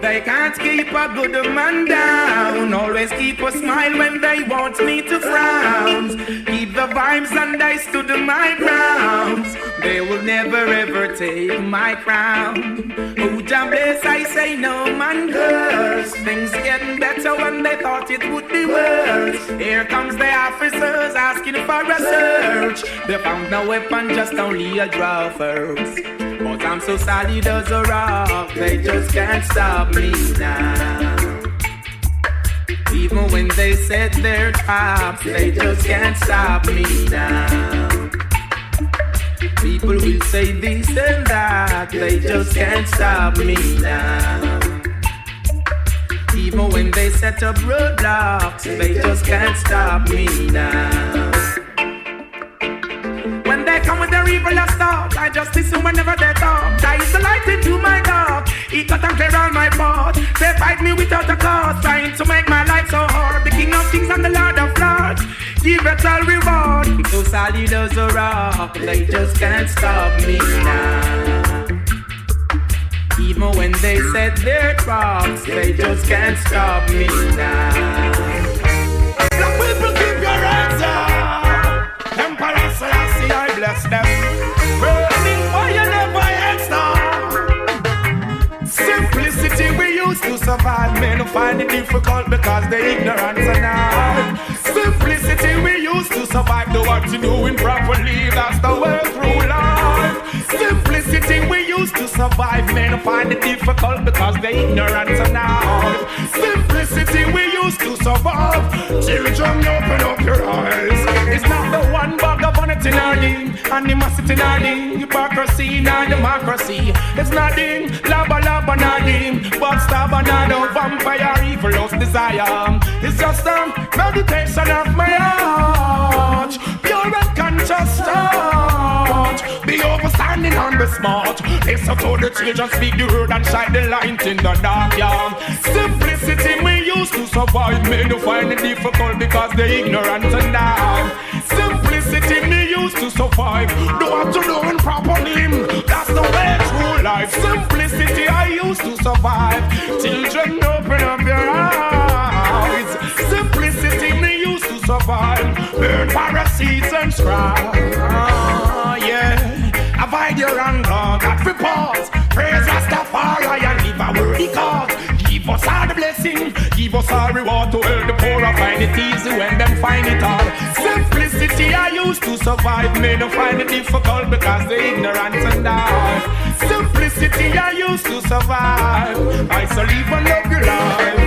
They can't keep a good man down. Always keep a smile when they want me to frown. Keep the vibes and I stood my ground. They will never ever take my crown. Oh, Jah bless, I say no man curse. Things getting better when they thought it would be worse. Here comes the officers asking for a search. They found no weapon, just only a draw first. But I'm so solid as a rock, they just can't stop me now. Even when they set their traps, they just can't stop me now. People will say this and that, they just can't stop me now. Even when they set up roadblocks, they just can't stop me now. When they come with their evil thought, I just listen whenever they talk. That is the light into my dark. It cut and clear all my path. They fight me without a cause, trying to make my life so hard. The King of Kings and the Lord of Lords, give it all reward. So solid as a rock, they just can't stop me now. Even when they set their traps, they just can't stop me now. Black people, keep your hands up. Emperor Selassie, I bless them. Burning fire never ends now. Simplicity we used to survive. Men find it difficult because they ignorant now. Simplicity we used to survive. Do what you doing properly, that's the way through life. Simplicity we used to survive. Men find it difficult because they ignorant now. Simplicity we used to survive. Children, open up your eyes. It's not the one bag of vanity in our ding, animosity in our ding, hypocrisy, not democracy. It's nothing, lava, nothing, but stab another vampire, evil, lost desire. It's just a meditation of my heart, pure and conscious thought. Be overstanding and be smart. Listen to the children speak the word and shine the light in the dark, yeah. Simplicity we used to survive. Men who find it difficult because they ignorant and die. Simplicity me used to survive. Do what you doing properly, that's the way through life. Simplicity I used to survive. Children, open up your eyes. Simplicity me used to survive. Burn Pharisees and scribes. Yeah. Avoid your anger, God report. Praise Rastafari and live a worthy cause. Give us all the blessing, give us all reward. To help the poor and find it easy when them find it hard. Simplicity I used to survive. Men don't find it difficult because they ignorant and die. Simplicity I used to survive. I shall live and love your life.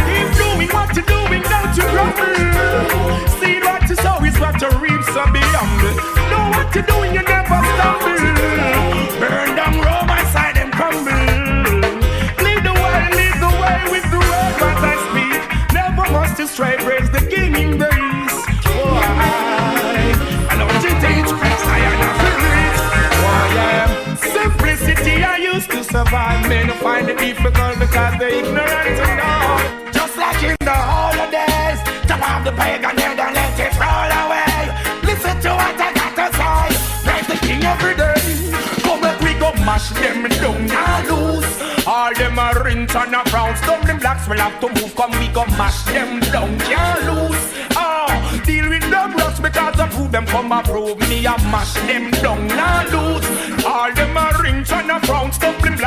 Keep doing what you're doing, don't you grumble. See what you sow is what you reap, so be humble. Know what you're doing, you never stumble. Burn down Rome, I side them crumble. Lead the way with the word what I speak. Never must you stray, praise the King in the east. Why? I know you teach Christ, I am not rich. Why? Simplicity I used to survive. Men find it difficult because they ignorant and all. Just like in the holidays, jump off the pagan head and let it roll away. Listen to what I got to say. Praise the King every day. Come back, we go mash them down and loose. All them are rinse and a brown. Stumbling blacks will have to move. Come, we go mash them down, can't lose. Oh, deal with them rocks because I prove them come approve me. I mash them down and loose. All them are rinse and a brown. Stumbling blacks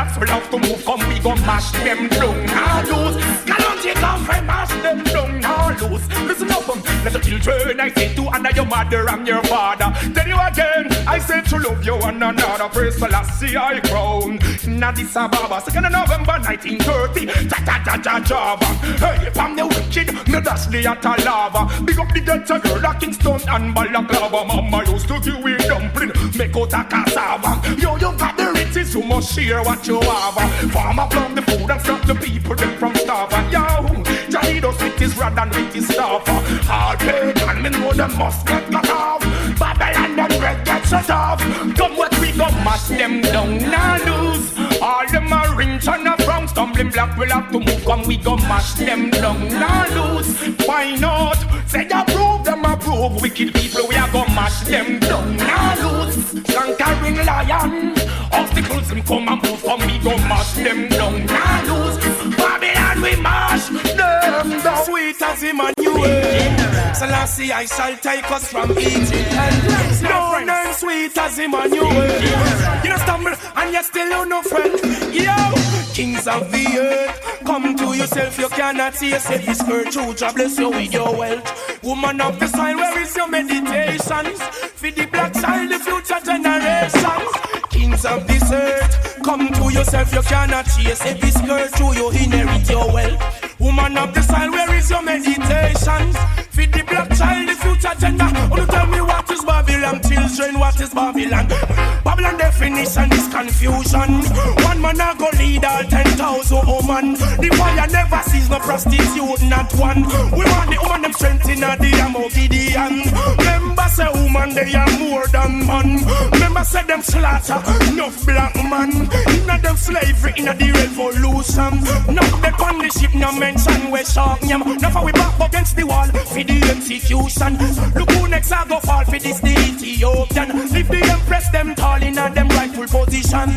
to move, come we go mash them down, nah lose. Galante come from mash them down, nah lose. Listen up, let the children I say to honor your mother and your father. Tell you again, I say to love you one another. Praise the Lassie I crown. In Addis Ababa, 2nd of November 1930. Java. Hey, from the wicked, me dash the atta lava. Big up the Delta girl, a Kingston and Balaclava. Mama used to give me dumpling, make out a cassava. Yo, you got the riches, you must share what you have. Farmer plant the food and stop the people them from starving. Yo, Johnny does with his rod and with his staff. Hard paid and me know them must get cut off. Babylon them red get shut off. Come what we go mash them down, now lose. All them are rich and a brown, stumbling black. We'll have to move, come we go mash them down, now lose. Why not? Say approve, them approve. Wicked people, we are gonna mash them down, now lose. Conquering lion, obstacles them come and move, come we go mash them down, now lose. Babylon we mash them down. Sweet as Emmanuel, Selassie I shall take us from Egypt. No name sweet as Emmanuel. You know stumble and you still have no friend. Yo, kings of the earth, come to yourself, you cannot see yourself. This earth, Jah bless you with your wealth. Woman of the soil, where is your meditations? For the black child, the future generations. Kings of this earth, come to yourself, you cannot chase every skirt to you inherit your wealth. Woman of the soil, where is your meditation? For the black child, the future gender. Oh, tell me what is Babylon, children, what is Babylon? Babylon definition is confusion. One man a go lead all 10,000 woman. The fire never sees no prostitute, not one. We want the woman them strength in the Gideon. Remember say woman they are more than man. Remember say them slaughter enough black man. Inna them slavery inna the revolution. Now they on the ship no mention we shark nyam. Now for we back against the wall for the execution. Look who next a go fall for this the Ethiopian. Leave the empress them tall inna them rightful position.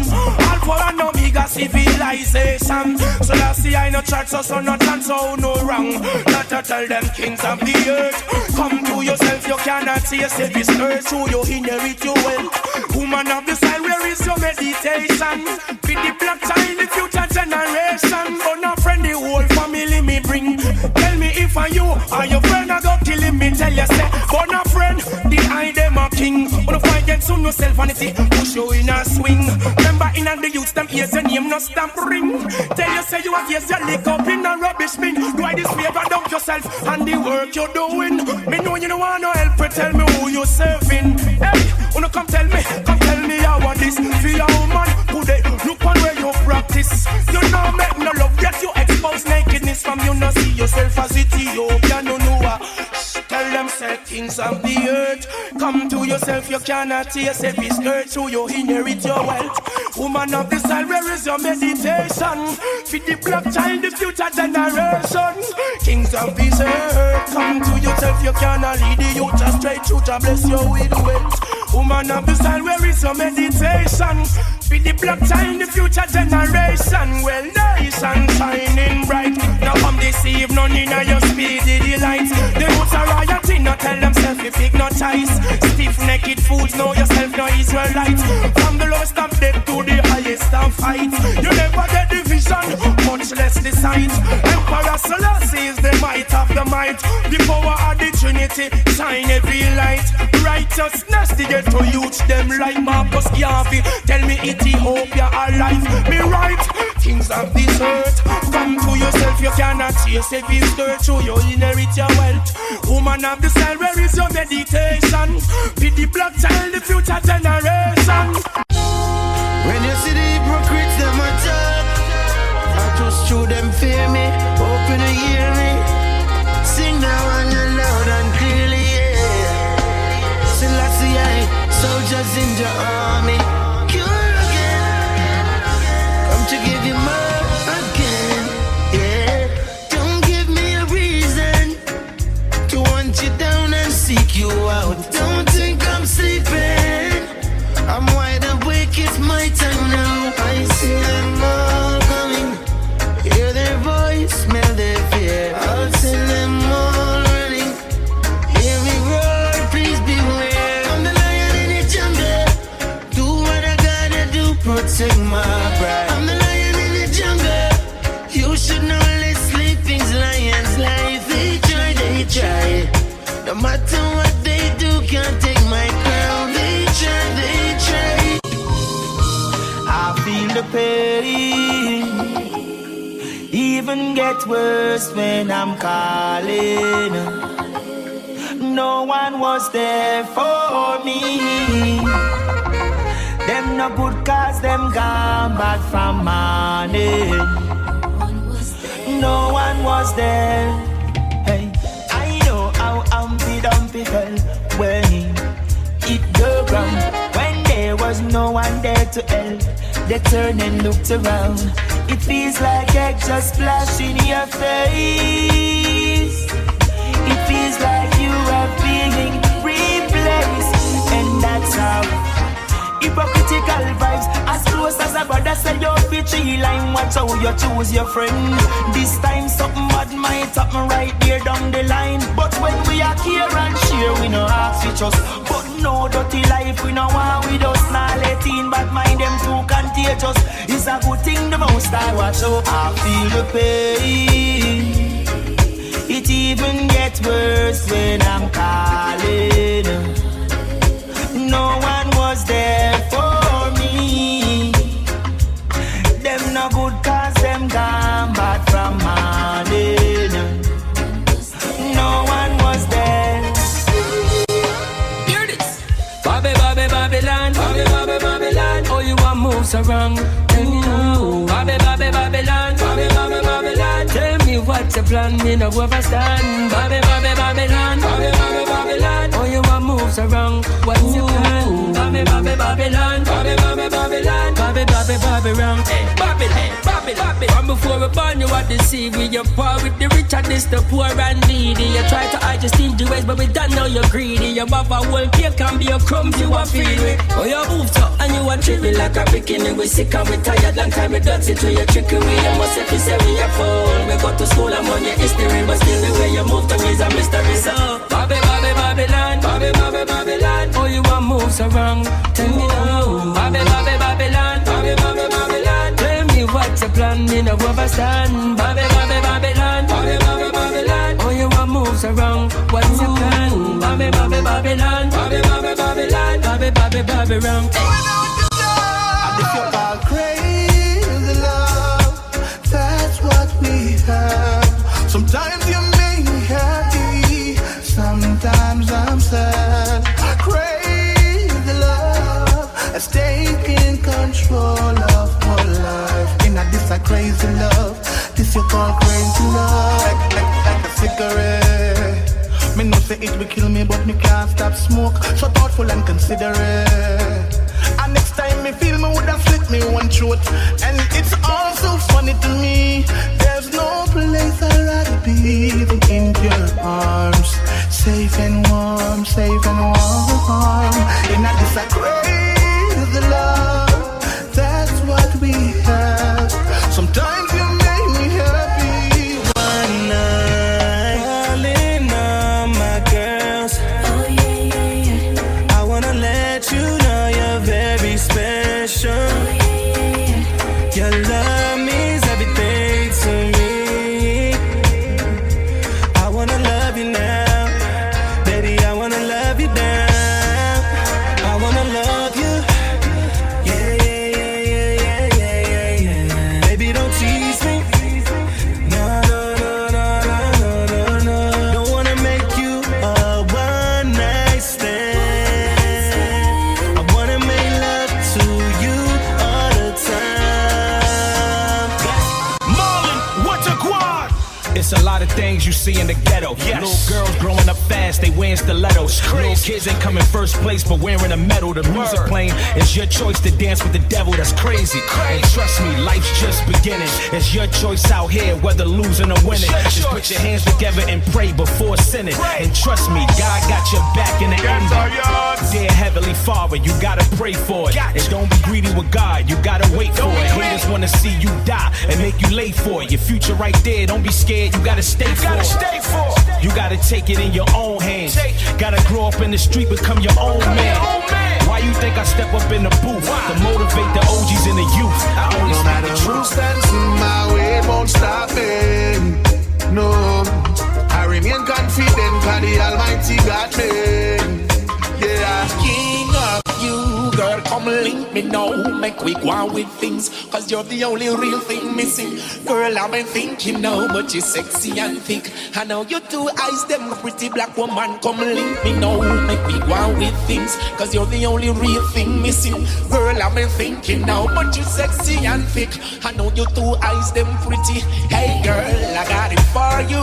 Alpha and Omega civilization. So last year I no church so no chance so no wrong. Not to tell them kings of the earth. Come to yourself you cannot see yourself this earth. So you inherit your wealth. Woman of the soil where is your meditation? Be the black child the future generation. Oh no friend the whole family me bring. Tell me if I you or your friend I go kill him. Me tell you say but no friend the eye them a king. But if I get some yourself vanity push you in a swing. Remember in the youth them ears your name no stamp ring. Tell you say you have yes you lick up in a rubbish bin. Do I this favor dump yourself and the work you're doing. Me know you don't want no help but tell me who you serving. Hey, wanna come tell me how this for your woman. Who they look on where you practice. You know make no love yet you expose nakedness from you no see yourself as Ethiopian no know. Tell them say kings of the earth. Come to yourself you cannot see yourself is skirt so you inherit your wealth. Woman of the soil where is your meditation? For the black child the future generation. Kings of this earth. Come to yourself you cannot lead the youth just straight through to bless you with wealth. Woman of the soil where is your meditation? For the black child the future generation. Well nation shining bright. Now come deceive none in your speedy delight. The youths are rioting not tell themselves if hypnotize. Stiff naked fools know yourself no Israelite. From the lowest of death to the highest of heights. You never get the vision, much less the sight. Emperor Selassie is the might of the might. The power of the Trinity shine every light. Righteousness to get to use them like Marcus Garvey. Tell me Ethiopia alive. Me right, kings of this earth. Come to yourself, you cannot chase every skirt. So you inherit your wealth. Woman of the soil, where is your meditation? Be the black child, the future generation. When you see the hypocrites, them a talk. I just show them fear me. Open to hear me. Sing now and you loud and clearly, yeah. Selassie I, soldiers in your army. Cure again. Come to give you more again, yeah. Don't give me a reason to want you down and seek you out. Don't think I'm sleeping. I'm wide awake, it's my time now. I see them all coming. Hear their voice, smell their fear. I'll send them all running. Hear me roar, please beware. I'm the lion in the jungle. Do what I gotta do, protect my bride. I'm the lion in the try. No matter what they do, can't take my crown. They try. I feel the pain. Even get worse when I'm calling. No one was there for me. Them no good cause them gone back from money. No one was there. Hey, I know how Humpty felt when it go wrong. When there was no one there to help, they turned and looked around. It feels like egg just splashed in your face. It feels like you are being replaced, and that's how hypocritical vibes. As close as a brother say you're bitchy line. Watch how you choose your friend. This time something bad might happen right there down the line. But when we are here and share, we no ask for trust. But no dirty life, we no want with us. Now let in bad mind, them too contagious. It's a good thing the most I watch out. I feel the pain. It even gets worse when I'm calling. No one was there for me. Them no good cause them gone back from money. No one was there. Hear this. Babylon. Oh, you want moves around. Tell me now. Babylon. Tell me what's your plan, me no overstand. Babylon. Oh, you want moves around. What's your plan? Babylon. From before we born, you are deceived. You're poor with the rich and this the poor and needy. You try to hide your stingy ways, but we don't know you're greedy. Your mother whole cake can be a crumbs you are feeling. Oh, you moved up and you are treating like a bikini. We sick and we tired, long time we don't see through your trickery. You must have to say we are full. We go to school and on your history, but still the way you move to me is a mystery. So, Babylon. Oh, you want moves around. Tell me now. Babylon. Tell me what's your plan, me no understand. Babylon. Oh, you want moves around. What's your plan? Babylon. If you call crazy love, that's what we have. Sometimes you make me happy, sometimes I'm sad. Crazy love has taken control of my life. In a this a crazy love, this you call crazy love. Like a cigarette. Me know say it will kill me, but me can't stop smoke. So thoughtful and considerate. And next time me feel me woulda slit me one throat. And it's all so funny to me. There's no place I'd rather be than in your arms. Safe and warm, safe and warm. In a this a crazy love, that's what we have. Sometimes you make me happy. One night, calling all my girls. Oh, yeah. I wanna let you know you're very special. Oh, yeah. Your love means everything to me. I wanna love you now, baby. I wanna love you now. I wanna love you. Yeah. Baby, don't tease me. No. Don't wanna make you a one night stand. I wanna make love to you all the time. Marlon, what's a quad? It's a lot of things you see in the ghetto. Yes. Little girls growing up fast, they wearing stilettos. Little kids ain't coming first place, but wearing a medal. The music playing, it's your choice to dance with the devil. That's crazy. And trust me, life's just beginning. It's your choice out here, whether losing or winning. Just put your hands together and pray before sinning. And trust me, God got your back in the end. Dear Heavenly Father, you gotta pray for it. And don't be greedy with God, you gotta wait for it. Haters wanna see you die and make you late for it. Your future right there, don't be scared, you gotta stay for it. You gotta take it in your own hands. Gotta grow up in the street, become your own man. Why you think I step up in the booth to motivate the OGs and the youth? I only No matter who stands in my way, won't stop it. No, I remain confident link me now. Make we go on with things, cause you're the only real thing missing. Girl, I've been thinking now, but you're sexy and thick. I know your two eyes, them pretty black woman. Come link me now, make me go on with things, cause you're the only real thing missing. Girl, I've been thinking now, but you're sexy and thick. I know your two eyes, them pretty. Hey girl, I got it for you.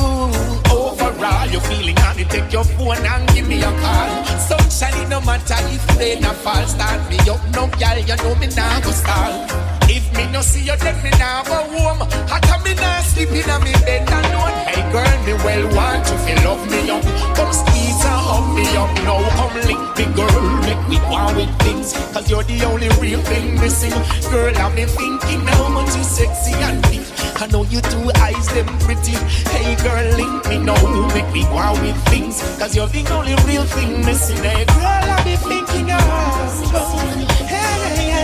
Overall, you're feeling honey, take your phone and give me a call. Sunshine, no matter if rain or fall. Start me up, no girl, you know me now go stall. If me no see you, then me now go home. How come me now sleep in a me bed alone? Hey girl, me well want you feel love me up. Come squeeze and hug me up now. Come link me girl, make we go with things, cause you're the only real thing missing. Girl, I've been thinking how much you sexy and big. I know you two eyes, them pretty. Hey girl, link me now, make me go with things, cause you're the only real thing missing. Hey girl, I've been thinking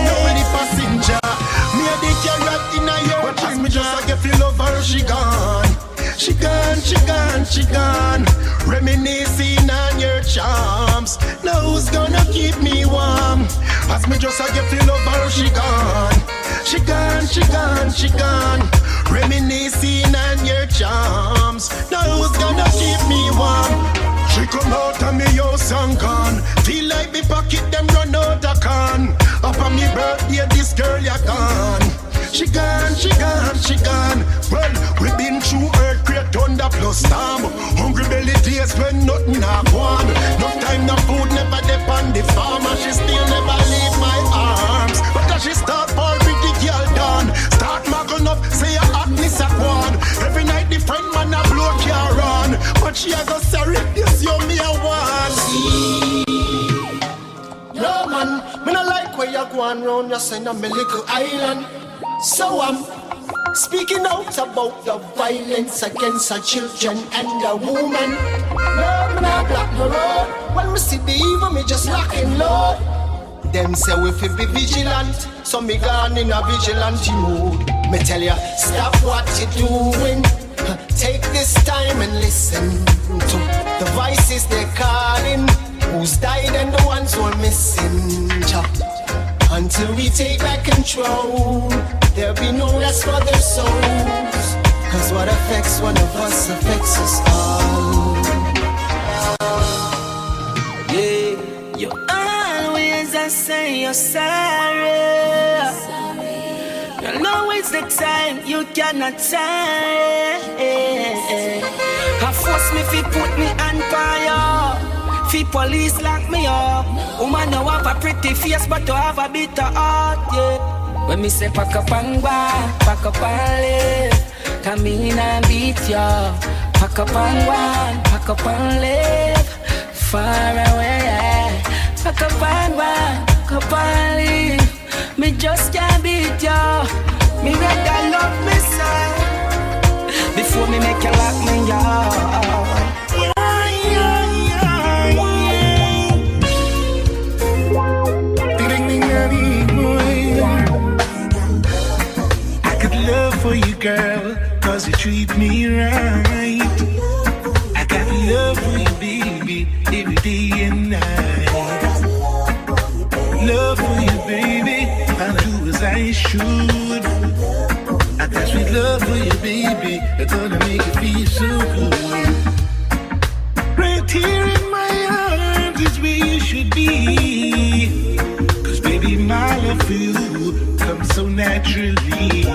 Nobody passenger. Me a the carrot in a your chest. Me just a get feel love her, she gone. She gone, she gone, she gone. Reminiscing on your charms. Now who's gonna keep me warm? As me just a get feel love her, she gone. She gone, she gone, she gone. Reminiscing on your charms. Now who's gonna keep me warm? She come out of me house and gone. Feel like me pocket them run out of can. Up on me birthday, this girl ya gone. She gone, she gone, she gone. Well, we been through earthquake, thunder plus storm. Hungry belly days when nothing a gone. No time, no food, never depend the farmer. She still never leave my arms. But as she start for with the girl done, start mugging up, say her hotness a gone. Every night the friend man a blow car on. But she a go sorry, this you me a one. No man, me no like where you going round, you send on me little island. So I'm speaking out about the violence against the children and the women. No, me not block the road. When me see the evil, me just lock and load. Them say we fi be vigilant, so me gone in a vigilante mood. Me tell ya, stop what you doing. Take this time and listen to the voices they're calling. Who's died and the ones who are missing. Until we take back control, there'll be no rest for their souls. Cause what affects one of us affects us all. Yeah, you always say you're sorry. You know it's the time you cannot say. I force me fi put me on fire. Fi police lock me up. Woman you have a pretty face but you have a bitter heart, yeah. When me say pack up and go, pack up and live, come in and beat ya. Pack up and go, pack up and live, far away, yeah. Pack up and go, pack up and live. Me just can't beat ya. Me rather love me son before me make you lock me up. Love for you, girl, cause you treat me right. I got love for you, baby, every day and night. Love for you, baby, I'll do as I should. I got sweet love for you, baby, it's gonna make you feel so good. Right here in my arms is where you should be. Cause baby, my love for you comes so naturally.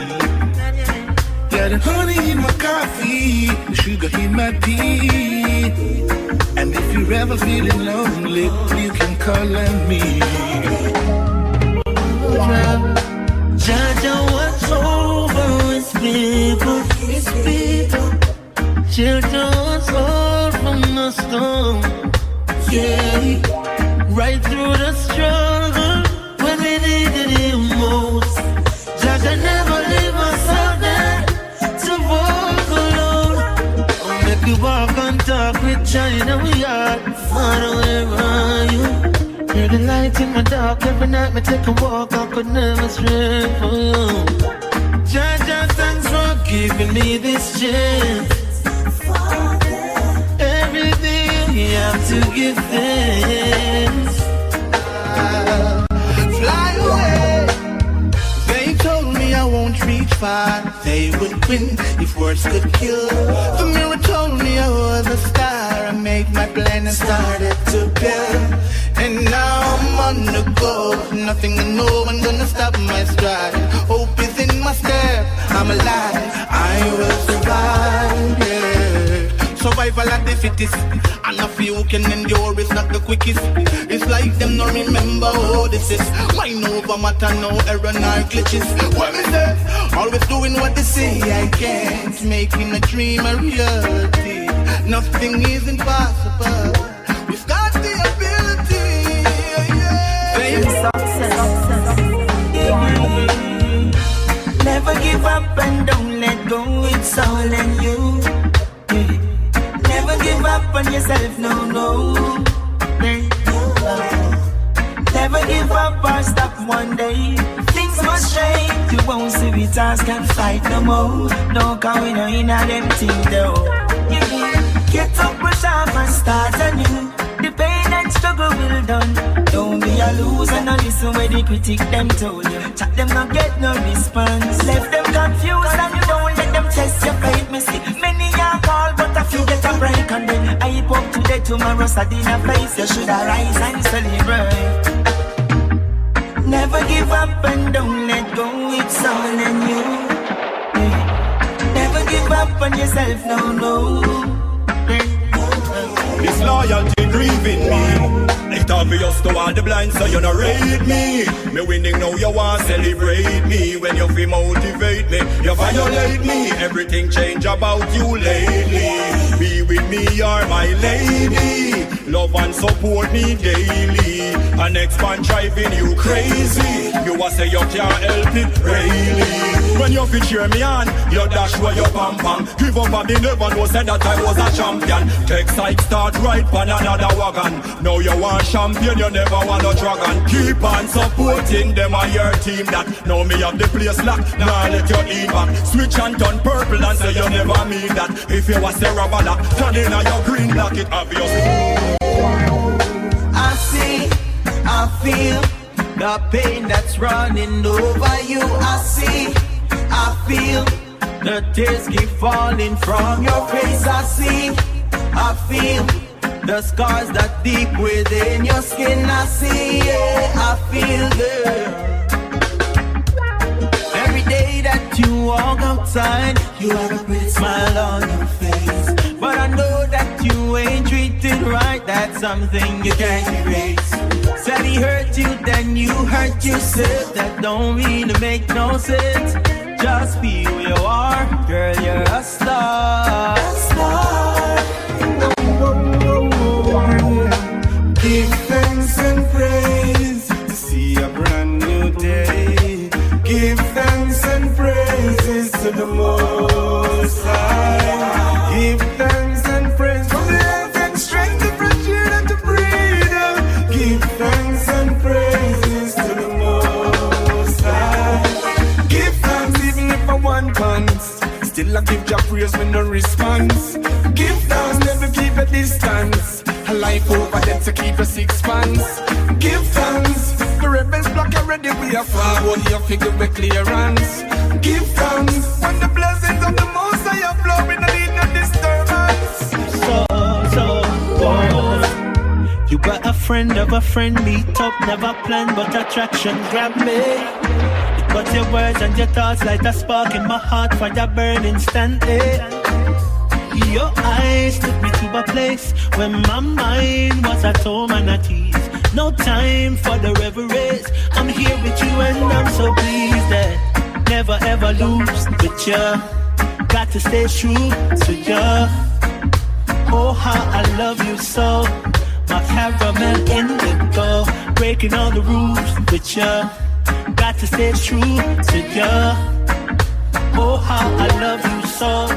Got the honey in my coffee, the sugar in my tea. And if you're ever feeling lonely, you can call on me. Judge what's over is people, it's people. Children what's all from the storm. Yeah, right through the struggle when we needed it most. Judge I never leave us out there. We walk and talk with China, we are far away from you. You're the light in my dark, every night me take a walk, I could never stray for you. Jaja, thanks for giving me this chance. Every day you have to give thanks. Fly reach far, they would win if words could kill. The mirror told me I was a star. I made my plan and started to build. And now I'm on the go. Nothing and no one gonna stop my stride. Hope is in my step. I'm alive. I will survive. Yeah. Survival at the fittest. And a few can endure, it's not the quickest. It's like them no remember how this is. Mind over matter, no error, nor glitches. What is that? Always doing what they say I can't. Making a dream a reality. Nothing is impossible. We've got the ability. Never give up and don't let go, it's all in you. Never give up on yourself, no. Never give up or stop one day. Things must change, you won't see we task can fight no more. No, cause we know in them things though. Get up, push off and start anew. The pain and struggle will done. Don't be a loser, no listen where the critic them told you. Chat them not get no response. Left them confused and you don't let them test your faith. Me see many are call but a few get a break. And then I up today, tomorrow Sadina face. You should arise and celebrate. Never give up and don't let go, it's all in you. Never give up on yourself, no. This loyalty grieving me. It's obvious to all the blind, so you not rate me. Me winning now, you want celebrate me. When you feel motivate me, you violate me. Everything change about you lately. Be with me, you're my lady. Love and support me daily. An ex-man driving you crazy. You a say you can't help it, really. When you fit cheer me on, you dash where you pam pam. Give up and me never know said that I was a champion. Take side start right pan another wagon. Now you want champion, you never want a dragon. Keep on supporting them and your team that. Now me have the place locked, now let you in back. Switch and turn purple and say you never mean that. If you was a rubber lock, turn in on your green block, it obvious. I see, I feel the pain that's running over you. I see, I feel the tears keep falling from your face. I see, I feel the scars that deep within your skin. I see, yeah, I feel them. Every day that you walk outside, you have a pretty smile on your face. But I know that you ain't treated right, that's something you can't erase. Said he hurt you, then you hurt yourself. That don't really make no sense. Just be who you are, girl, you're a star. A star. Give thanks and praise to see a brand new day. Give thanks and praises to the Most High. Give thanks and praise for the health and strength to fresh air and to breathe. Give thanks and praises to the Most High. Give thanks even if I want pants. Still I give Jah praise with no response. Give thanks, never keep a distance. A life over them to keep a sixpence. Give thanks, the rebels block already. We are forward, you figure with clearance. Give thanks, when the blessings of the Most High are flowing, I need no disturbance. You got a friend of a friend, meet up, never planned, but attraction grab me. But your words and your thoughts light a spark in my heart, fire burn instantly. Your eyes took me to a place where my mind was at home and at ease. No time for the reveries. I'm here with you and I'm so pleased that never ever lose with you. Got to stay true to you. Oh, how I love you so. My caramel indigo, breaking all the rules with you. Got to stay true to you. Oh, how I love you so.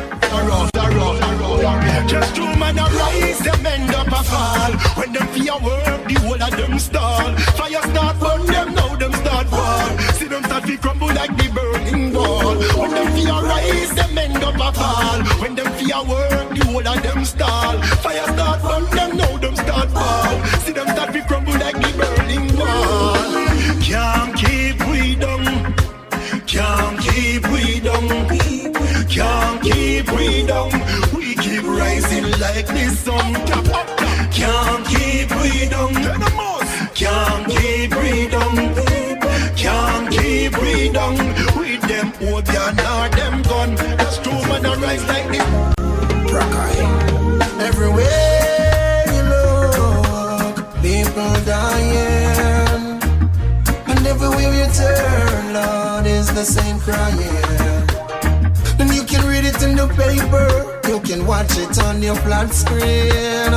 Just two man arise, them end up a fall. When them fear work, the whole of them stall. Fire start burn them, now them start fall. See them start to crumble like the burning wall. When them fear rise, them end up a fall. When them fear work, the whole of them stall. Fire start burn them, now them start fall. See them start to crumble like the burning wall. Can't keep we down, can't keep we we down. We keep rising like the sun. Can't keep we down. Can't keep we down. Can't keep we down. With them opium or them gun. That's true when I rise like this. Everywhere you look, people dying, and everywhere you turn, Lord, is the same crying. And you can read it in the paper, you can watch it on your flat screen,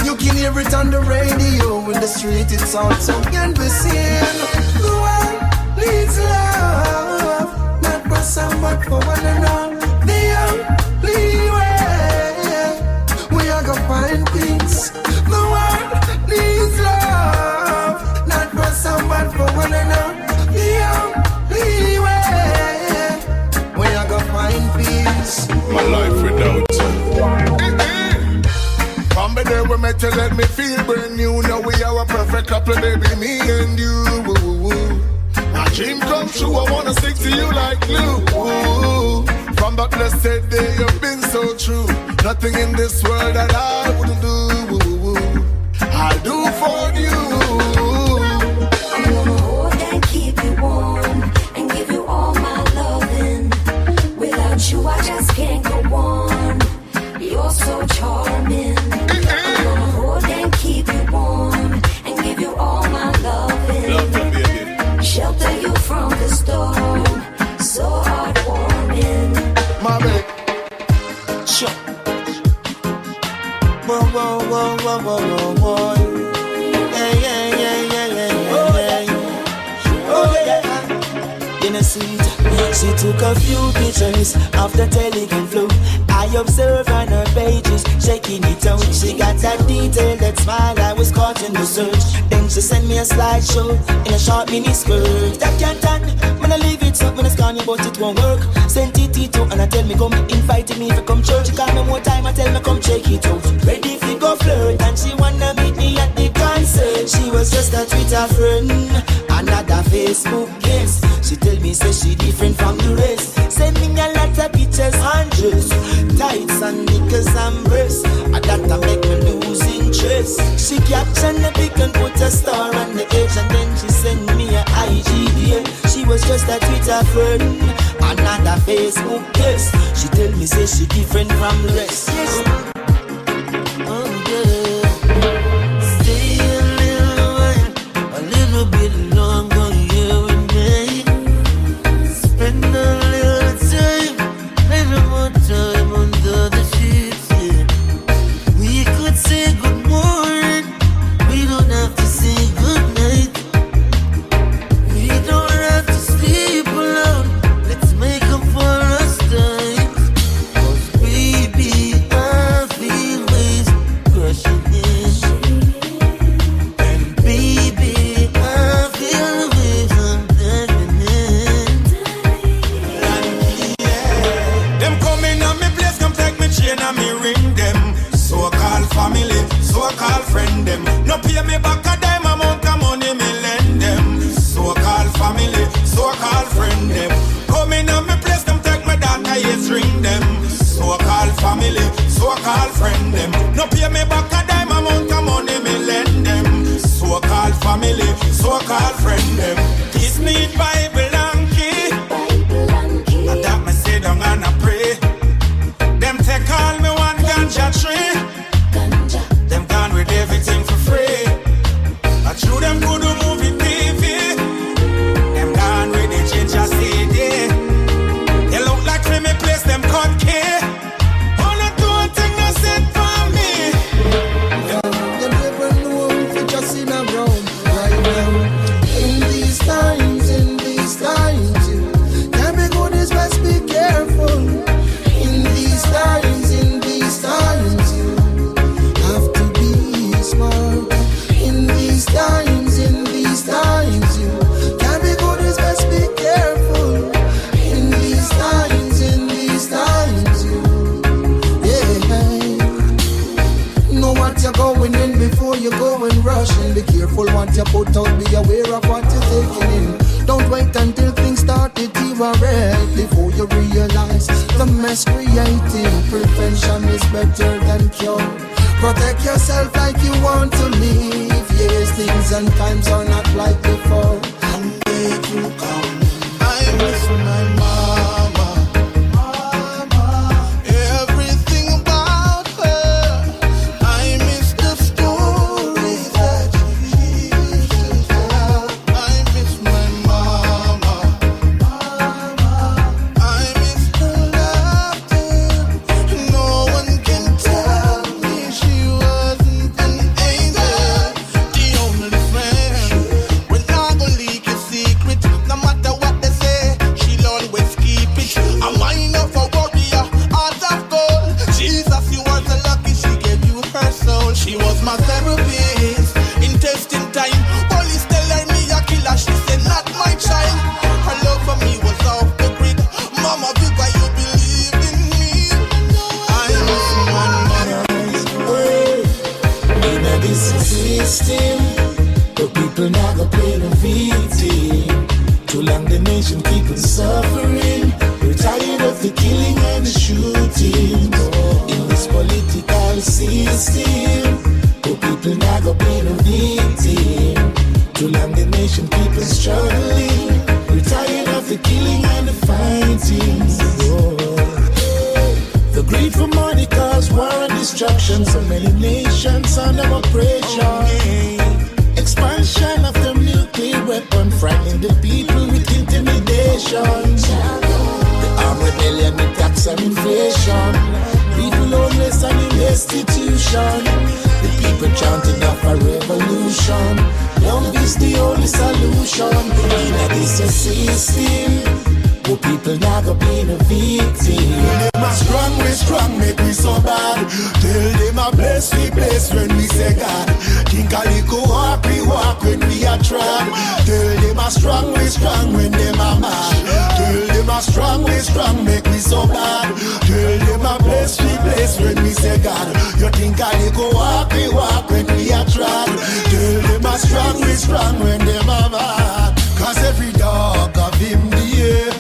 you can hear it on the radio, in the street it's also can be seen. The world needs love, not for some but for one another. The only way we are gonna find peace. The world needs love, not for some but for one another. The only way we are gonna find peace. My life without you. From the day we met you, let me feel brand new. Now we are a perfect couple, baby, me and you. My dream come true, I wanna stick to you like glue. From that blessed day, you've been so true. Nothing in this world that I wouldn't do. I'll do for you. I'm gonna hold and keep you warm and give you all my loving. Without you, I just can't go on. You're so charming. I'm gonna hold and keep you warm and give you all my loving. Shelter you from the storm, so heartwarming. My baby. Sure. Whoa, whoa, whoa, whoa, whoa, whoa, whoa. Yeah, yeah, yeah, yeah, yeah, yeah. Oh, yeah. Innocent. She took a few pictures of the Telegram flow. I observed on her pages, shaking it out. She got that detail, that smile, I was caught in the search. Then she sent me a slideshow in a short mini skirt. That can't done, when I leave it up, when it's gone, but it won't work. Sent it to and I tell me come, invited me to come church. She call me more time, I tell me come check it out. Ready if you go flirt, and she wanna meet me at the concert. She was just a Twitter friend, another Facebook guest. She tell me say she different from the rest. Send me a lot of pictures, hundreds, tights and knickers and breasts. And that make me lose interest. She captioned the pic and put a star on the edge, and then she sent me a IGDM. She was just a Twitter friend, another Facebook guest. She tell me say she different from the rest. Yes. Oh yeah. Stay a little while, a little bit longer here with me. Spend a little time, maybe more time under the sheets, yeah. We could say good morning, we don't have to say good night. We don't have to sleep alone, let's make up for lost time. 'Cause baby, I feel ways, girl, mess creating. Prevention is better than cure. Protect yourself like you want to live. Yes, things and times are not like before. And make you come. I miss my mama. Everything about her. I miss the stories that she used to tell. I miss my mama. I miss her laughter. No one can tell me she wasn't an angel. The only friend when I go leak a secret. No matter what they say, she'll always keep it. I'm mine of a warrior, heart of gold. Jesus, you was so lucky she gave you her soul. She was my therapist in testing time. Police tell her me a killer, she said not my child. Her love for me was off the grid. Mama, because you believe in me. I miss my mother. In this system, the people now go play the victim. Too long the nation keep on suffering. We're tired of the killing and the shooting. In this political system, the people now go play the victim. Too long the nation keep on struggling. We're tired of the killing and the fighting. The greed for money cause war and destruction. So many nations under oppression. Expansion of the nuclear weapon, frightening the people with intimidation. The armed rebellion with tax and inflation. People homeless and in destitution. The people chanting of a revolution. Love is the only solution. In this system, the people now go be the victim. Them a strong, make me so bad. Tell them a bless when we say God. Think a little walk, we walk when we are trap. Tell them a strong, when them a mad. Tell them a strong, make me so bad. Tell them a bless when we say God. You think a little walk, we walk when we are trap. Tell them a strong, when them a mad. Cause every dog of him the air.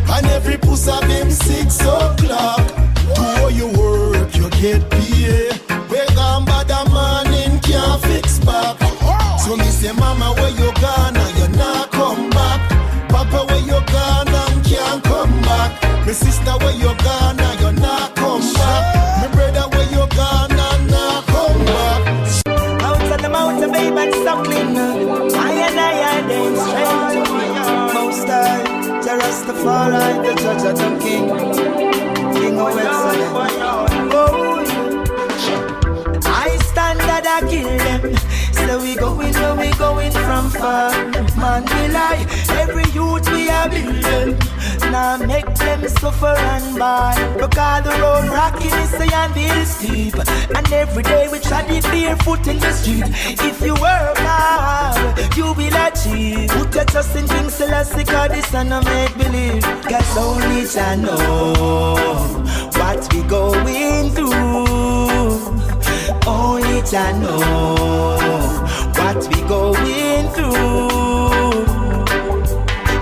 And every puss of them 6 o'clock. Do all your work, you get paid. We gone bad a morning, can't fix back. So me say, mama, where you gone and you not come back. Papa, where you gone and can't come back. My sister, where you gone and you not come back. My brother, where you gone and not come back. Out of the mountain, baby, and suckling. I and them straight. Most time. Rastafari, the judge of the king, king of excellence. Oh, yeah. I stand that I kill them. So we going from far. Man, we lie. Every youth we are building. Now make them suffer and buy. Because the road rocky is and the hill steep. And every day we try to barefoot in the street. If you work hard, you will achieve. Put your trust in things Selassie, cause this and no make believe. Cause only I know what we going through. Only I know what we going through.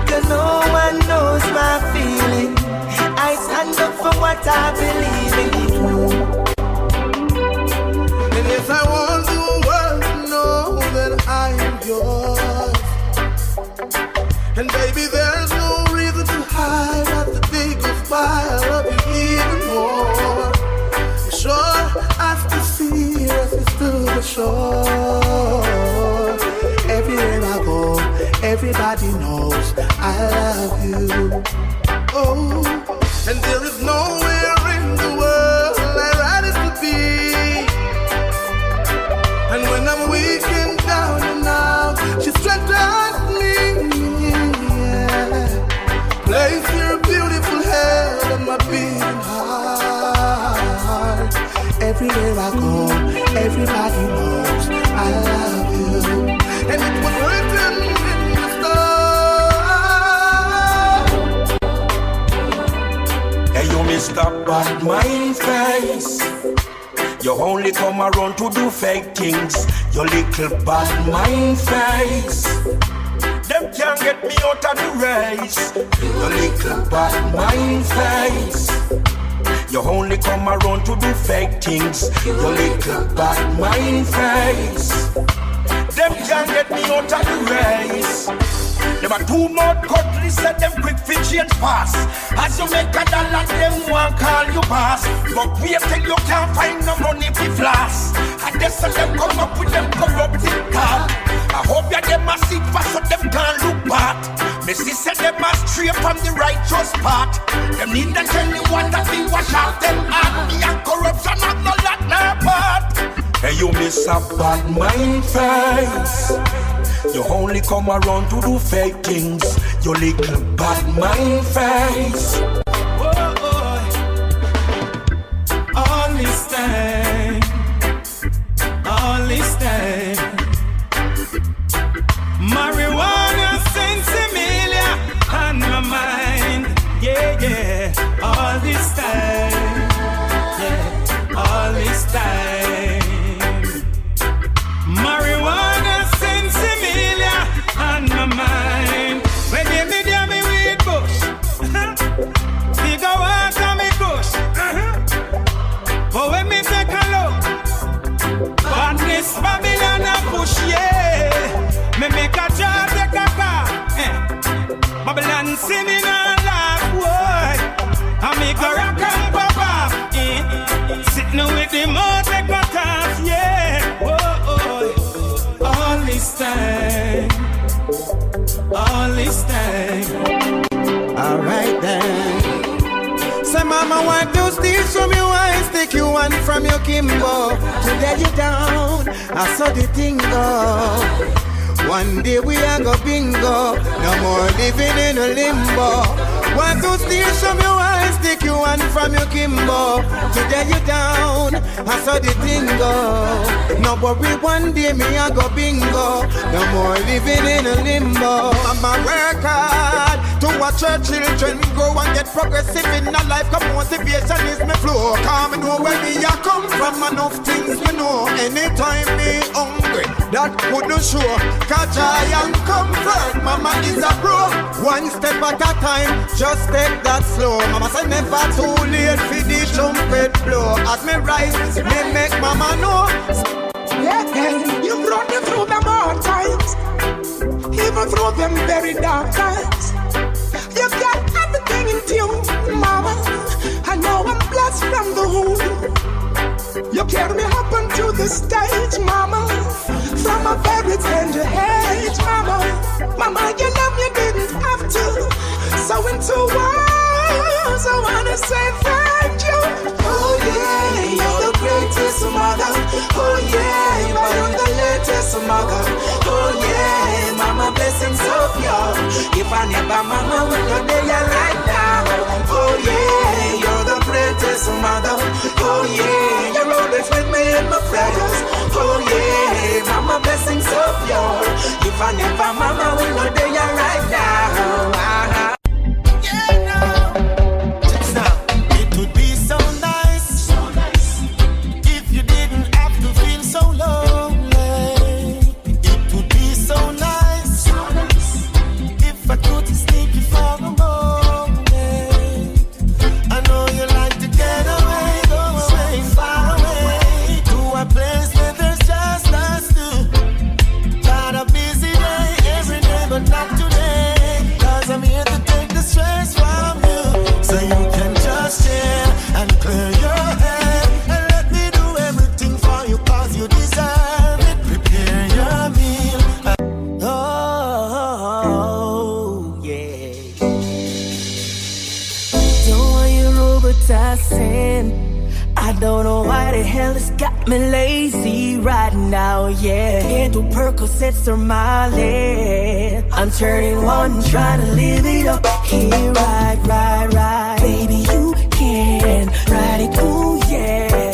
Cause no one knows my feeling. I stand up for what I believe in. And yes, I want the world to know that I am yours. And baby, there's no reason to hide. As the day goes by, I love you even more. I'm sure as the sea races to the shore. Everywhere I go, everybody knows I love you. Oh, and there is nowhere in the world I'd rather to be. And when I'm weak and down and out, she strengthens me. Yeah. Place your beautiful head on my beating heart. Everywhere I go, everybody knows I love you. And it was written in the stars. Hey, you Mr. Bad Mind Face. You only come around to do fake things. You little bad mind face. Them can't get me out of the race. You little bad mind face. You only come around to do fake things. You little bad mind face. Them can't get me out of the race. Them are too much cutlass and them quick fit change pass. As you make a dollar, them want call you boss. But wait till you can't find no money to floss. And that's how them come up with them corrupted card. I hope you them a sit fast so them can't look back. Me sister them a stray from the righteous path. Them need to tell me what that thing wash out them heart. Me and corruption have no lot no part. Hey, you miss a bad mind face. You only come around to do fake things. You little bad mind face. All this time, marijuana, sensimilia on my mind. Yeah, yeah. All this time, yeah. All this time, marijuana, sensimilia on my mind. When you be there, me weed bush. Figure out on me bush. But when me take a look, badness Babylon a push, yeah. Me make a job, take a car. Babylon see me now laugh, boy. I make a rock and pop off. Sitting with the mouth, take a toss, yeah. Whoa, all this time. Alright then. Say mama, what you steal from your eyes, take you one from your Kimbo. Today you down, I saw the thing go. One day we are go bingo, no more living in a limbo. Want to steal from your eyes, take you one from your Kimbo. Today you down, I saw the thing go. No worry, one day me I go bingo. No more living in a limbo. I'm a work hard to watch your children grow and get progressive in a life. Come motivation is my flow. Come and know where me I come from. Enough things me know. Anytime me hungry, that wouldn't show. Catch I and comfort. Mama is a pro. One step at a time, just take that slow. Mama say never too late for the trumpet blow. As me rise, me make mama know. Yeah, you brought me through them hard times, even through them very dark times. You got everything in tune, mama. I know I'm blessed from the womb. You carry me up onto the stage, mama. From a very tender age, mama. Mama, you love me, didn't have to. So into words, I wanna say thank you. Oh yeah, you're the greatest mother. Oh yeah, you're the latest mother. Oh yeah, mama, blessings of you. If I never mama, would not be right now. Oh yeah, you're the greatest mother. Oh yeah, you're always with me in my prayers. Oh yeah, mama, blessings of you. If I never mama, would not be right now. I don't know why the hell it's got me lazy right now, yeah. Can't do Percocets or Molly. I'm turning one, trying to live it up. Here, right. Baby, you can ride it, ooh, yeah.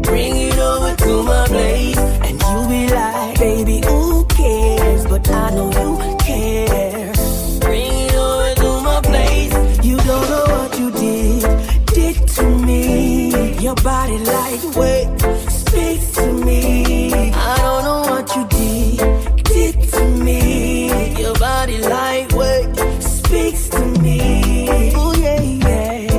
Bring it over to my place, and you be like, baby, who cares? But I know you care. Bring it over to my place. You don't know what you did to me. Your body lightweight speaks to me. I don't know what you did to me. Your body lightweight speaks to me. Oh yeah, yeah.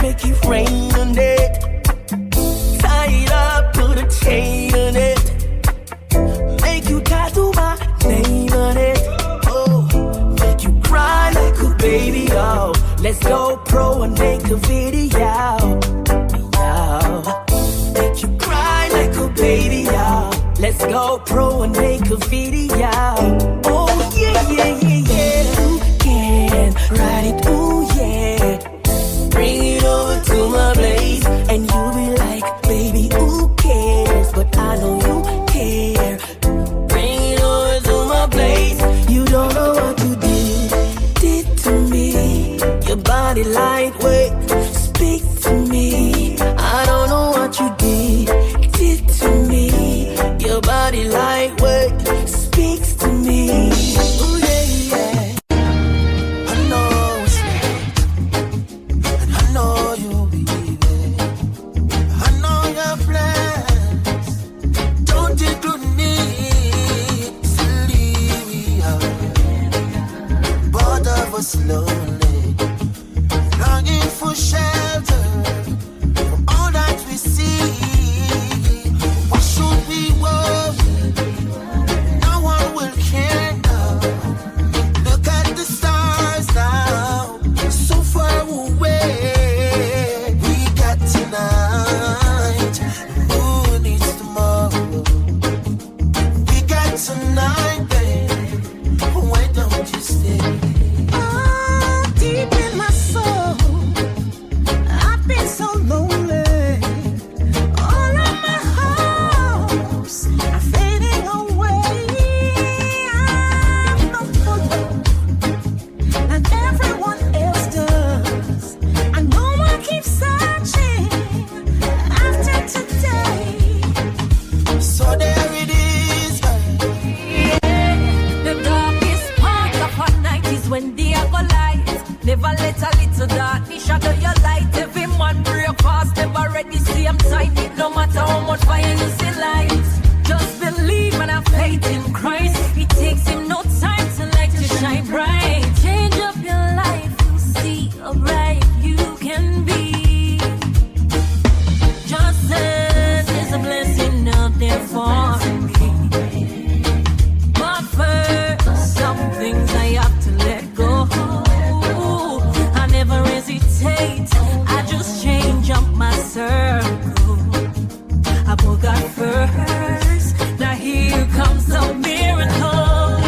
make it rain on it. Tie it up, put a chain on it. Make you tattoo my name on it. Oh, make you cry like a baby, oh. Let's go pro and make a video, yo. Make you cry like a baby, yo. Let's go pro and make a video. Oh yeah, yeah, yeah, yeah. You can ride it, ooh yeah. Bring it over to my place, and you be like, baby, who cares? But I know you care. Bring it over to my place. You don't know what you did to me. Your body lightweight, speak to me. I don't know what you did to me. Your body lightweight speaks to me. Ooh, yeah, yeah. I know it's late, and I know you'll be there. I know your plans don't include me. Silly, both of us lonely, longing for shelter from all that we see. What should we worry? No one will care now. Look at the stars now, so far away. We got tonight, who needs tomorrow? We got tonight, babe. Why don't you stay? Oh, deep in my soul, I've been so lonely. All of my hopes are fading away. I'm not for love, and everyone else does. I know I keep searching after today. So there it is. The darkest part of our night is when day go light. Never let a little darkness shadow your light. Every man break fast, never ready, same time. No matter how much fire you see light. Just believe and have faith in Christ. It takes him no time to light to shine bright. Change up your life, you see how bright you can be. Just as there's a blessing out there for me. But first, some things I have to let go. I never hesitate, I just change up my circle. I put God first, now here comes a miracle.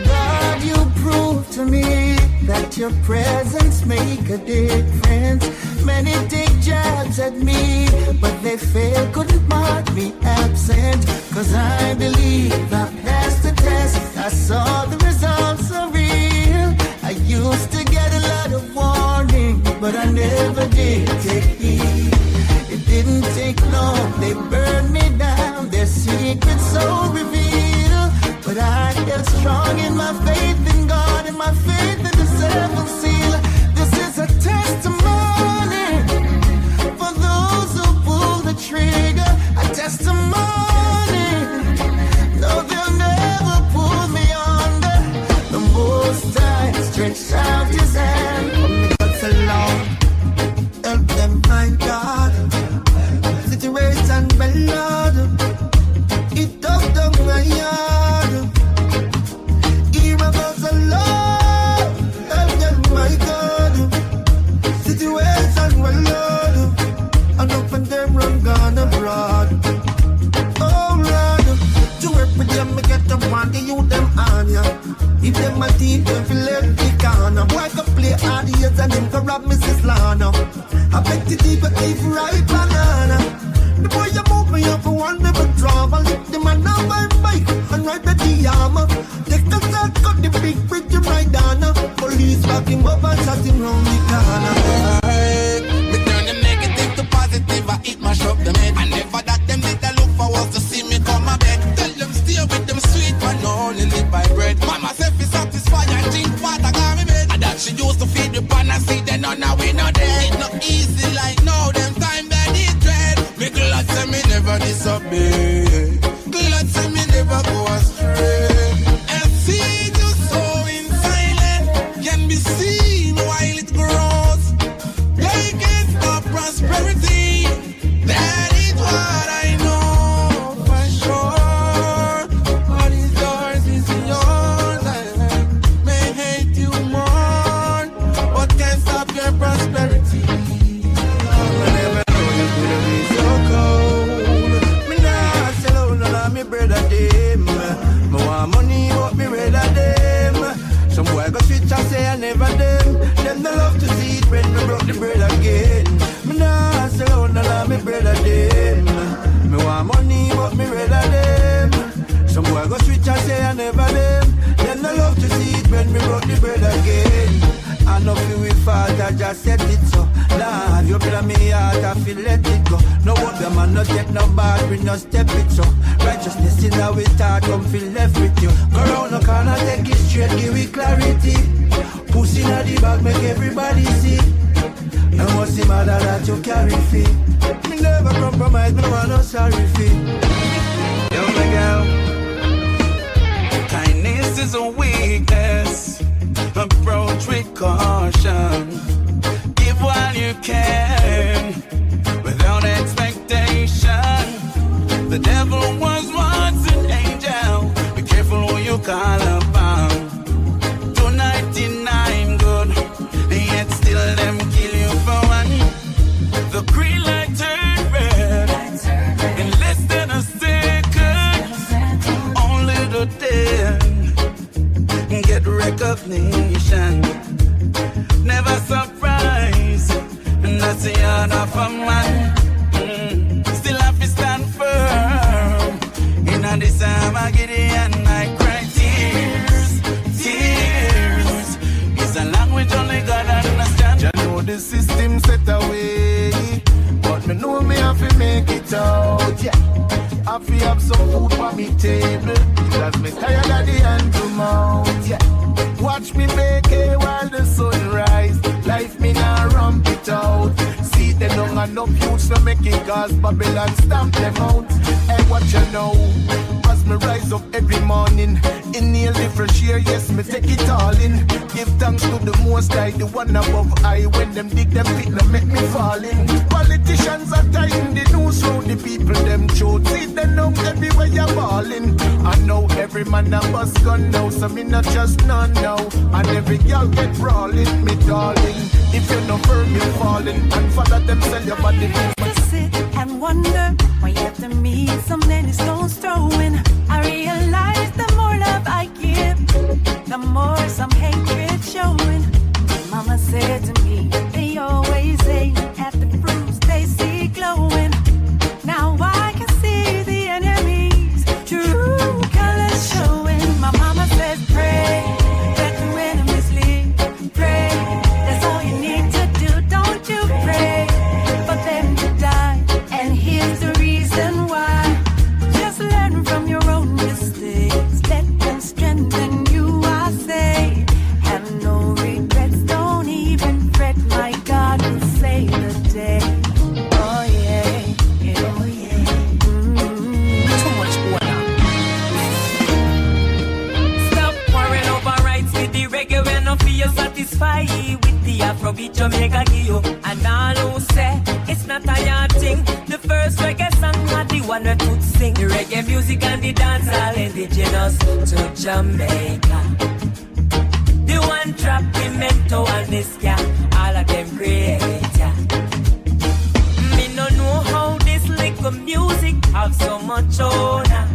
God, you prove to me that your presence make a difference. Many take jabs at me, but they fail, couldn't mark me absent. Cause I believe I passed the test, I saw the results are real. I used to get a lot of warning, but I never did take heed. It didn't take long, they burned me down, their secrets so revealed. But I held strong in my faith in God, and my faith in the seventh seal. This is a testimony for those who pull the trigger. A testimony, no, they'll never pull me under. The Most High stretched out his hand. God's alone, help them, my God. Situation well, Lord, it took them my yard. Here goes the Lord, help them, my God. Situation well, Lord, and up and them run gone abroad. Oh Lord, to work with them, me get them on the youth them on ya. If them a team, them feel let the corner. Boy can play hard years and him can rob Mrs. Lana. I bet the deep if right banana. The boy you move me up for one never trouble. Lift the man up my bike and ride the armor. Take the start, cut the big bridge right down. Police back him up and shot him round the corner. Me turn the negative to positive, I eat mash up them head. I never that them did I look forward to see me come a bed. Tell them stay with them sweet, but no only live by bread. Mama said be satisfied and drink water, got me bed. And that she used to feed the pan and see them on now we not dead. It's not easy like now, them time that it dread. Me glad say me never disobey. Glad say me never go astray. And see you so in silence can be seen while it grows. the bread again. Me nah sell out none of me bread of them. Me want money but me rather them. Some boy go switch and say I never them. Then I love to see it when me broke the bread again. I know feel we fault, I just said it so. Nah, have you been on me heart, I feel let it go. No what the man, no take no bad, we no step it so. Righteousness in our thought, come feel left with you. Go round the corner, take it straight, give it clarity. Pussy in the bag, make everybody see. And what's the matter that you carry feet? Me never compromise, me no want no sorry fee. Yo, my girl, kindness is a weakness. Approach with caution. Give while you can, without expectation. The devil was once an angel. Be careful who you call upon. 299 good, yet still them kill you for one. The green light turned red in less than a second. Only the dead get recognition. Never surprise, and that's the order of a man. Still have to stand firm. In a this time I get it and I cry tears. Tears is a language only God understands. You know the system set away, but me know me have to make it out. Yeah, I feel have some food for me table. Cause me tired of the hand to mouth. Yeah, watch me bake it while the sun rise. Life me now ramp it out. See they don't have enough youths to make it cause Babylon stamp them out. Hey, what you know? As me rise up every morning, inhale the fresh air, yes, me take it all in. Give thanks to the most high, the one above I. When them dig them pit, them make me fall in. Politicians are tying the news round the people, them throat. See them know everywhere you're balling. I know every man a bus gun now, so me not just none now. And every girl get brawling, me darling. If you're not firm, you're falling. And follow them, sell your body. To sit and wonder why you have to meet so many stones throwing. I realize the more love I give, the more some hatred showing. Mama said to me, they always aim at the fruits they see glowing. Now I can see the enemy's true colors showing. My mama says pray, let the enemies leave. Pray, that's all you need to do. Don't you pray for them to die. And here's the reason why. Just learn from your own mistakes. Let them strengthen you, I say. Have no regrets, don't even fret. My God will save the day. Oh yeah, yeah, oh yeah. Too much water. Stop quarreling over rights with the reggae when no feel satisfied with the Afrobeat Jamaica give you. And all who say it's not a yard thing. The first reggae song had the one that could sing. The reggae music and the dance all indigenous to Jamaica. The one drop the mento and this guy, all of them creator. Me no know how this little music have so much honor.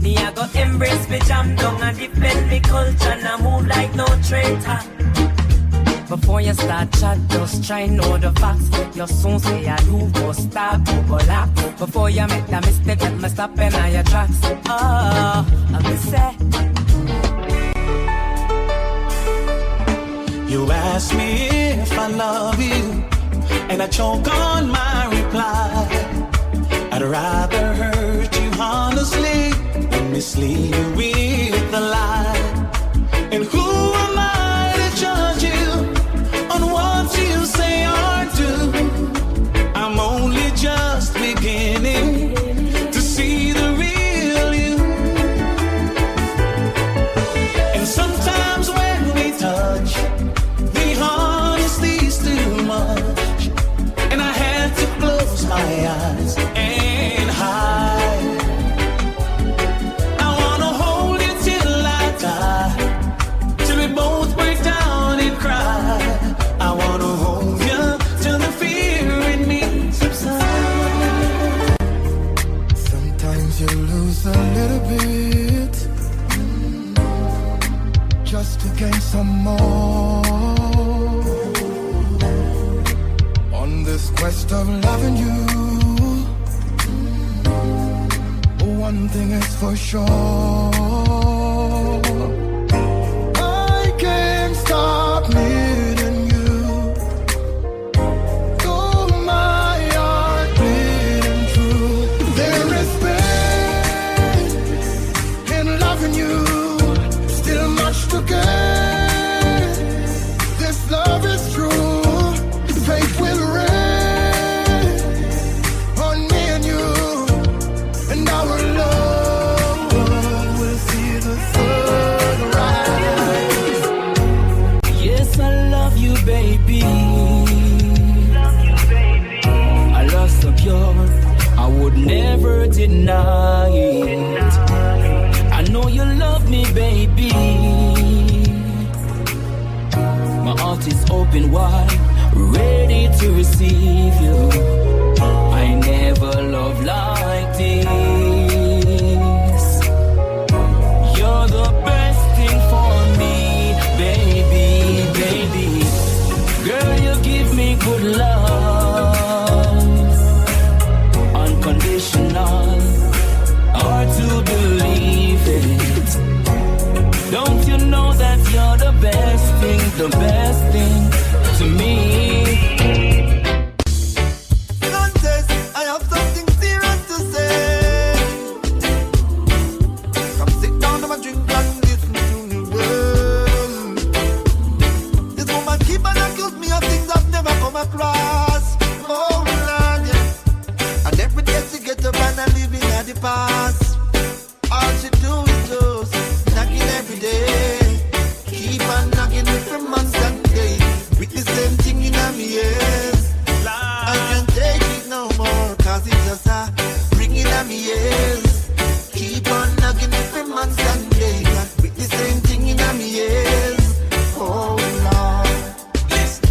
Me I go embrace me jam down and defend me culture and I move like no traitor. Before you start chat, just try know the facts. You soon say I do go stop, go laugh. Before you make the mistake, let me stop in all your tracks. Oh, I'm say. You ask me if I love you, and I choke on my reply. I'd rather hurt you honestly than mislead you with a lie. And who am I to judge you on what you say or do? I'm only just beginning to see the real you. And sometimes when we touch, the honesty's too much, and I had to close my eyes and hide. I wanna sure. I can't stop needing you. Though my heart bleeding through, there is pain in loving you. Still much to gain. This love is true. Faith will reign on me and you, and our love will see the sun rise. Yes, I love you, baby. I love so pure, I would never deny it. I know you love me, baby. My heart is open wide, ready to receive you. I never loved like this. You're the best thing for me, baby, baby. Girl, you give me good love, unconditional, hard to believe it. Don't you know that you're the best thing to me? Contest, I have something serious to say. Come sit down to my drink and listen to me well. This woman keep on accusing me of things I've never come across. Oh Lord, yeah. And every day she get up and I living at the past. All she do is just knocking every day. Keep on knocking me from months and days. With the same thing in my ears. I can't take it no more, cause it's just a ringing at me ears. Keep on knocking me from months and days. With the same thing in my ears. Oh Lord. Listen.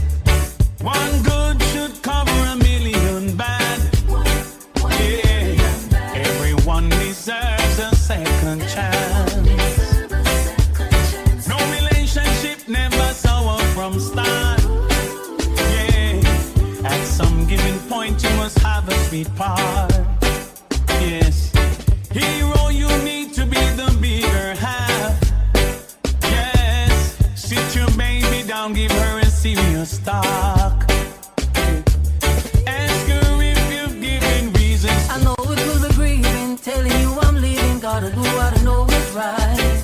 One good should cover a million bad. Yeah. Everyone deserves a second chance. No relationship never sour from start. Yeah. At some given point you must have a sweet part. Yes. Hero, you need to be the bigger half. Yes. Sit your baby down, give her a serious talk. Ask her if you've given reasons. I know it will be grieving, telling you I'm leaving. Gotta do what I know is right.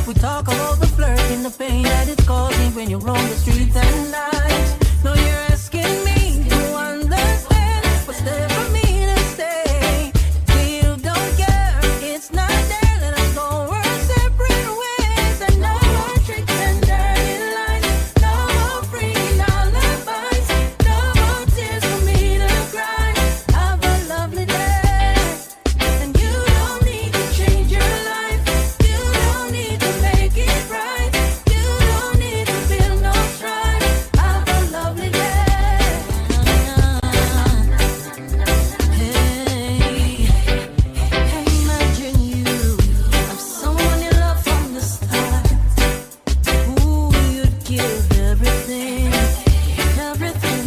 We talk about the flirting, the pain that it's causing when you roam the streets at night. Now you're asking me to understand what's there for me to stay. You don't care, it's not there. Let us go our separate ways. And no more tricks and dirty lies. No more freaking alibis. No more tears for me to cry. Have a lovely day. And you don't need to change your life. You don't need to make it right. You don't need to feel no strife. Have a lovely day. Hey, imagine you have someone you love from the start. Who you'd give everything, everything.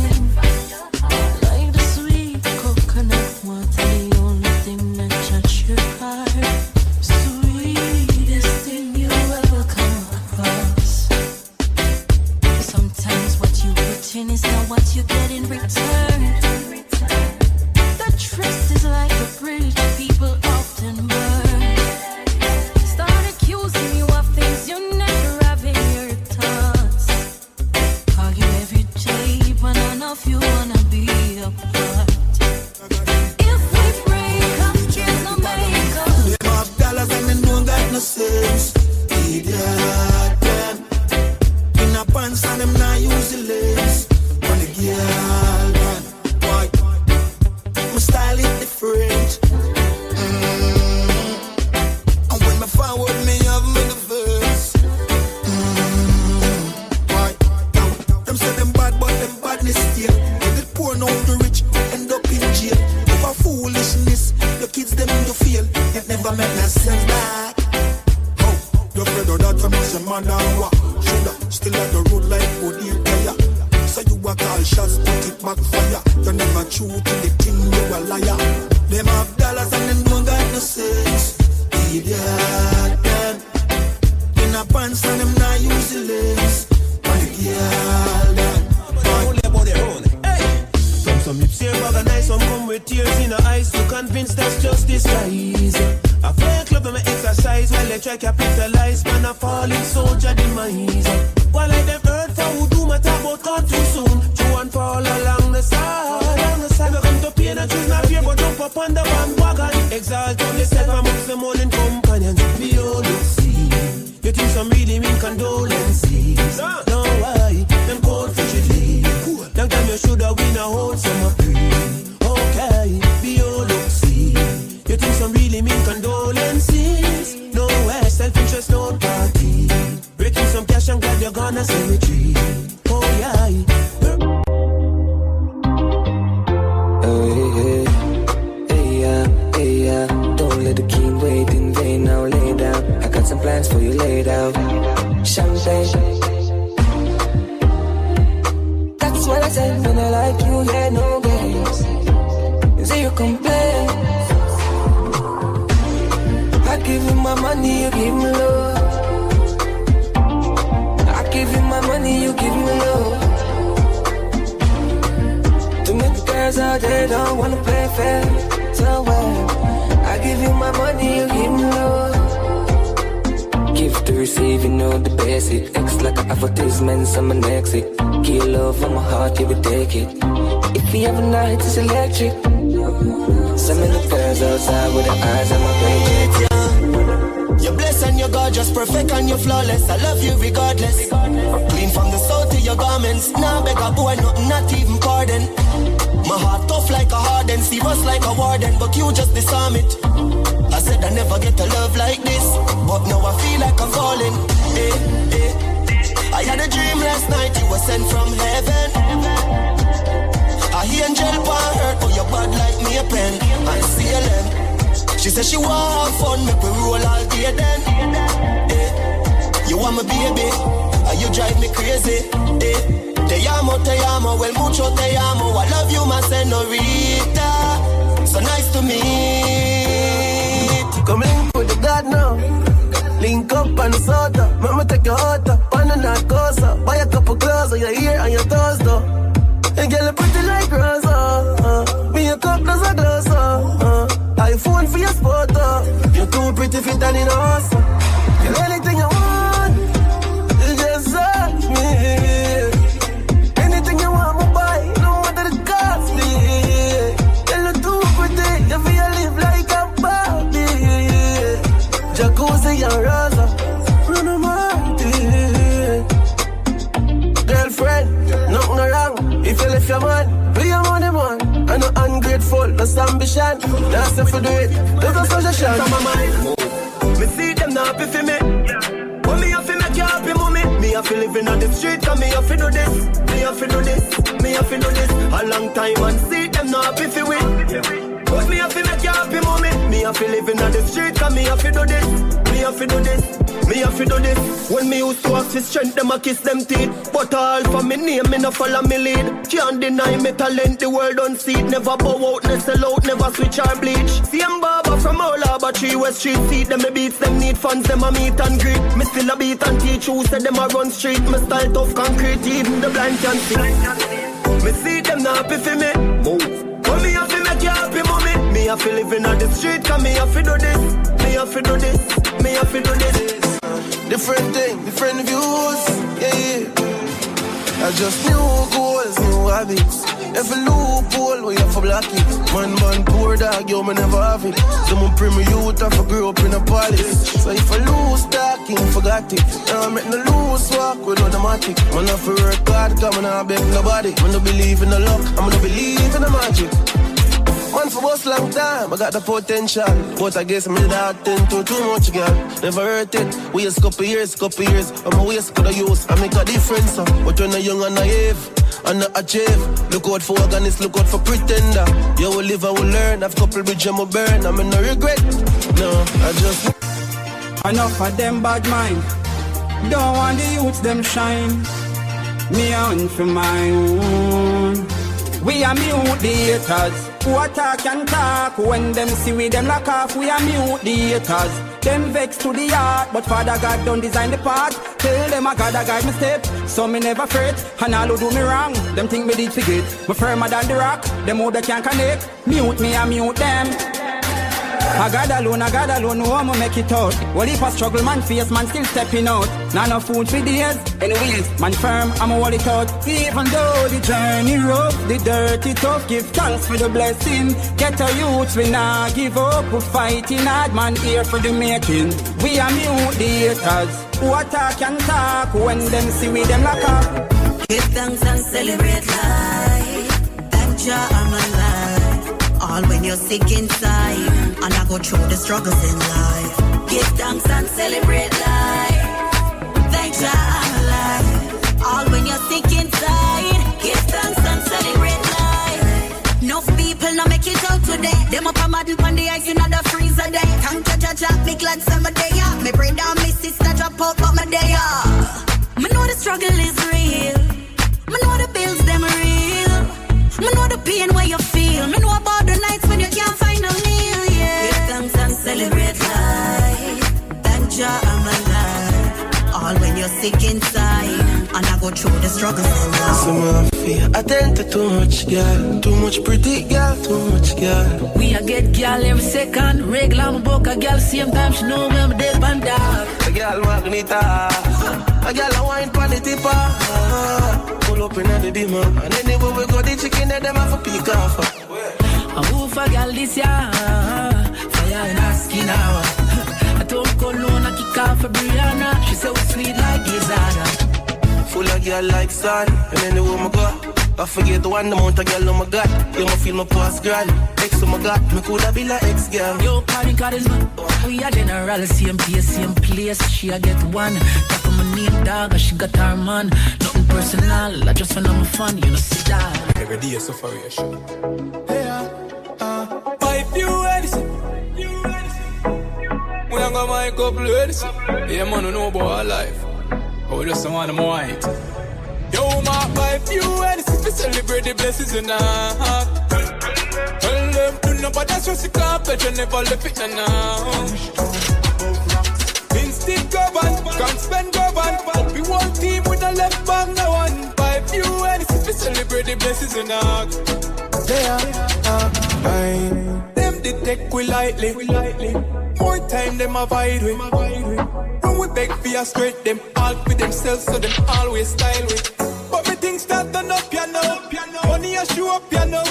Like the sweet coconut water, the only thing that touches your heart. Sweetest thing you ever come across. Sometimes what you put in is not what you get in return. The trust is like a bridge people often burn. Start accusing you of things you never have in your thoughts. Call you every day, but none of you wanna be apart. If we break up, there's no makeup. Them have dollars and they don't got no sense. Idiot, them. In a pants and them not use the lace. On the girl, man. Why? My style is different. And when me forward, me have me the verse. Why? Them say them bad, but them badness still. If it poor, now the rich end up in jail. If a foolishness, the kids them to feel. It never make no sense that. Oh, you're afraid of that, you must a man and what? Shoulda still at the road like good here, yeah. So you a call shots, put it back fire. You never true to the thing, you a liar. Them have dollars and them don't got no sense. backyard. In a pants and them not use the legs. Backyard. Some lips here organize, some come with tears in the eyes to convince that's just disguise. I play a club and I exercise while they try to capitalize. Man, a falling soldier demise. While I them heard for who do my talk about gone too soon. True and fall along the side. Never come to pain and choose not fear, but jump up on the bandwagon. Exalt on yourself amongst the morning companions. We all look see. You think some really mean condolences? No, why? Them cold frigidly. Long time you shoulda win a whole summer free. Okay, be all look see. You think some really mean condolences? No way, self-interest, no party. Breaking some cash and glad you're gonna cemetery. Oh yeah. Hey, don't let the king wait in vain. Now lay down. I got some plans for you laid out. Champagne. That's what I said when I like you, yeah, no games. Zero complaint. I give you my money, you give me love. I give you my money, you give me love. Too many girls out there don't wanna play fair. So well, I give you my money, you give me love. Give to receive, you know the basic. X like an advertisement, I'm an exit. Give love on my heart, you will take it. If you have a night, it's electric. So many girls outside with their eyes on my page. You're blessed and you're gorgeous, perfect and you're flawless. I love you regardless. Clean from the soul to your garments. Now beg a boy, not even pardon. My heart tough like a harden, serious like a warden, but you just disarm it. I said I never get a love like this, but now I feel like I'm falling. I had a dream last night, you were sent from heaven. I hear angel pan hurt, but you're bad like me a pen. I see a lamb. She said she want have fun, make we roll all day then. You want my baby, and you drive me crazy. Te amo, well mucho te amo. I love you, my senorita. So nice to meet. Come link with the God now. Link up on the soda. Mama take your heart up on the narcosa. Buy a couple clothes on your ear and your toes though. And girl, you pretty like Rosa. Me a cup, there's a glass. iPhone for your spot. You're too pretty fit and in a house. Get anything you want. You just ask me. Anything you want, me buy. No matter the cost me. Girl, you're too pretty. You feel live like a Barbie. Jacuzzi and Rosa. Run a party. Girlfriend, nothing wrong. If you left your man, be your money man. I'm not ungrateful, that's ambition. That's if you do it, there's a suggestion. Come on, mind. Me see them not happy for me. But me have to make you happy, mommy. Me have to live in on the street, cause me have to do this. Me have to do this, me have to do this. A long time and see them not happy for me. But me have to make you happy, mommy. Me have to live in on the street, cause me have to do this. Me have to do this. Me have to do this. When me used to have to strength, them a kiss them teeth. But all for me name, me no follow me lead. Can't deny me talent, the world don't see it. Never bow out, never sell out, never switch or bleach. Same barber from all Harbour 3 West Street. See them me beats, them need fans, them a meet and greet. Me still a beat and teach who said them a run street. Me style tough concrete, even the blind can see. Me see them not happy for me. But me have to make you happy, mommy. Me have to live in on the street, cause me have to do this. Me have to do this, me have to do this. Different thing, different views, yeah. I just new goals, new habits. Every loophole we have to block it. Man, poor dog, yo, me never have it. Someone bring me youth, I grew up in a palace. So if I lose talking, forgot it. Now I make no loose walk with automatic. Man, I have to work hard, cause I not beg nobody. Man, I believe in the luck, I'm gonna believe in the magic. Man for us long time, I got the potential. But I guess me that tend to too much, girl. Never hurt it, waste couple years. I'm a waste could I use, I make a difference. But when I'm young and naive, and not achieve. Look out for organist, look out for pretender. You will live, I will learn, I've couple bridges, I will burn. I'm in no regret, no, I just... Enough of them bad mind. Don't want the youths, them shine. Me on for mine. We are mute the haters. Who attack and talk. When them see we them lock off, we are mute the haters. Them vex to the heart, but Father God don't design the path. Tell them I gotta guide my step, so me never fret. And all who do me wrong, them think me did forget. Me firmer than the rock, them who they can't connect. Mute me, I mute them. I got alone, no one make it out. Well, if I struggle, man face, man still stepping out. Not no food for days, anyways, man firm, I'ma hold it out. Even though the journey rough, the dirty tough, give thanks for the blessing. Get a youth, we not give up, we fighting hard, man here for the making. We are mute the haters, who attack and talk, when them see we them lock up. Give thanks and celebrate life, thank Jah I'm alive. All when you're sick inside, and I go through the struggles in life. Give thanks and celebrate life. Thank Jah I'm alive. All when you're sick inside, give thanks and celebrate life. Enough people now make it out today. Them up a model on the ice in the freezer day. Thank Jah Jah, me glad summer day. Me bring down my sister, drop out but my day. Me know the struggle is real. Me know the bills them real. Me know the pain where you feel. Me know about the nights when you can't find a meal, yeah. Give thanks and celebrate life. Thank Jah I'm alive. All when you're sick inside, and I go through the struggles in life. Some of fear, I tend to too much girl. Too much pretty girl, too much girl. We a get girl every second. Regular me book a girl same time. She know me I'm dead and dark. A girl magneta, a girl a wine pan the tipper. Pull up in the dimmer, and anywhere we go the chicken and them have a peek off. I move for girl this year, fire in her skin now. I told Cologne I kick off for Brianna. She so sweet like Gizana. Full of girl like sun, and anywhere we go, I forget the one amount of girl oh my God. You me feel my past grand. Ex oh my God, me coulda be like ex girl. Yo, party charisma. We are general, same place. She a get one. Talk on my name dog, and she got her man. Nothing personal, I just wanna have fun. You know see that. Every day is sufferation. My few Edison. We are gonna make up ladies. Yeah, man, who know about our life. Oh, just someone I'm white. Yo, my few Edison. We celebrate the blessings in our heart. Tell them do not but that's just a carpet. You never left it now. Instinct govern, can't spend govern. We one team with a left back now one. 5 few Edison. We celebrate the blessings in our heart. Them they take we lightly. More time them avoid we. When we beg for a straight, them all with themselves, so them always style with. But me things start turn up piano. Money a show up piano.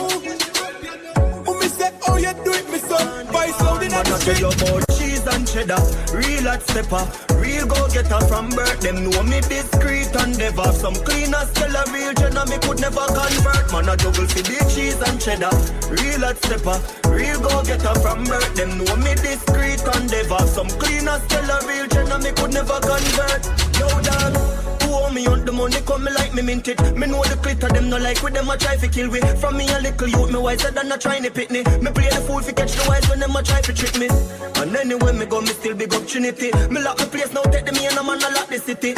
When me say, oh you do it, me son. Buy something on the street. Cheese and cheddar, real hot stepper, real go-getter from birth. Them know me discreet and never. Some cleaners tell a real jenna me could never convert. Man a juggle for the cheese and cheddar, real hot stepper, real go-getter from birth. Them know me discreet and never. Some cleaners tell a real jenna me could never convert. Yo dog, who owe me on the money come me like me mint it. Me know the glitter them no like with them a try to kill we. From me a little youth me wiser than a trying to pit me. Me play the fool fi catch the wise when them a try to trick me. And anywhere me go me still big up Trinity. Me lock the place now take the me and a man a lock the city.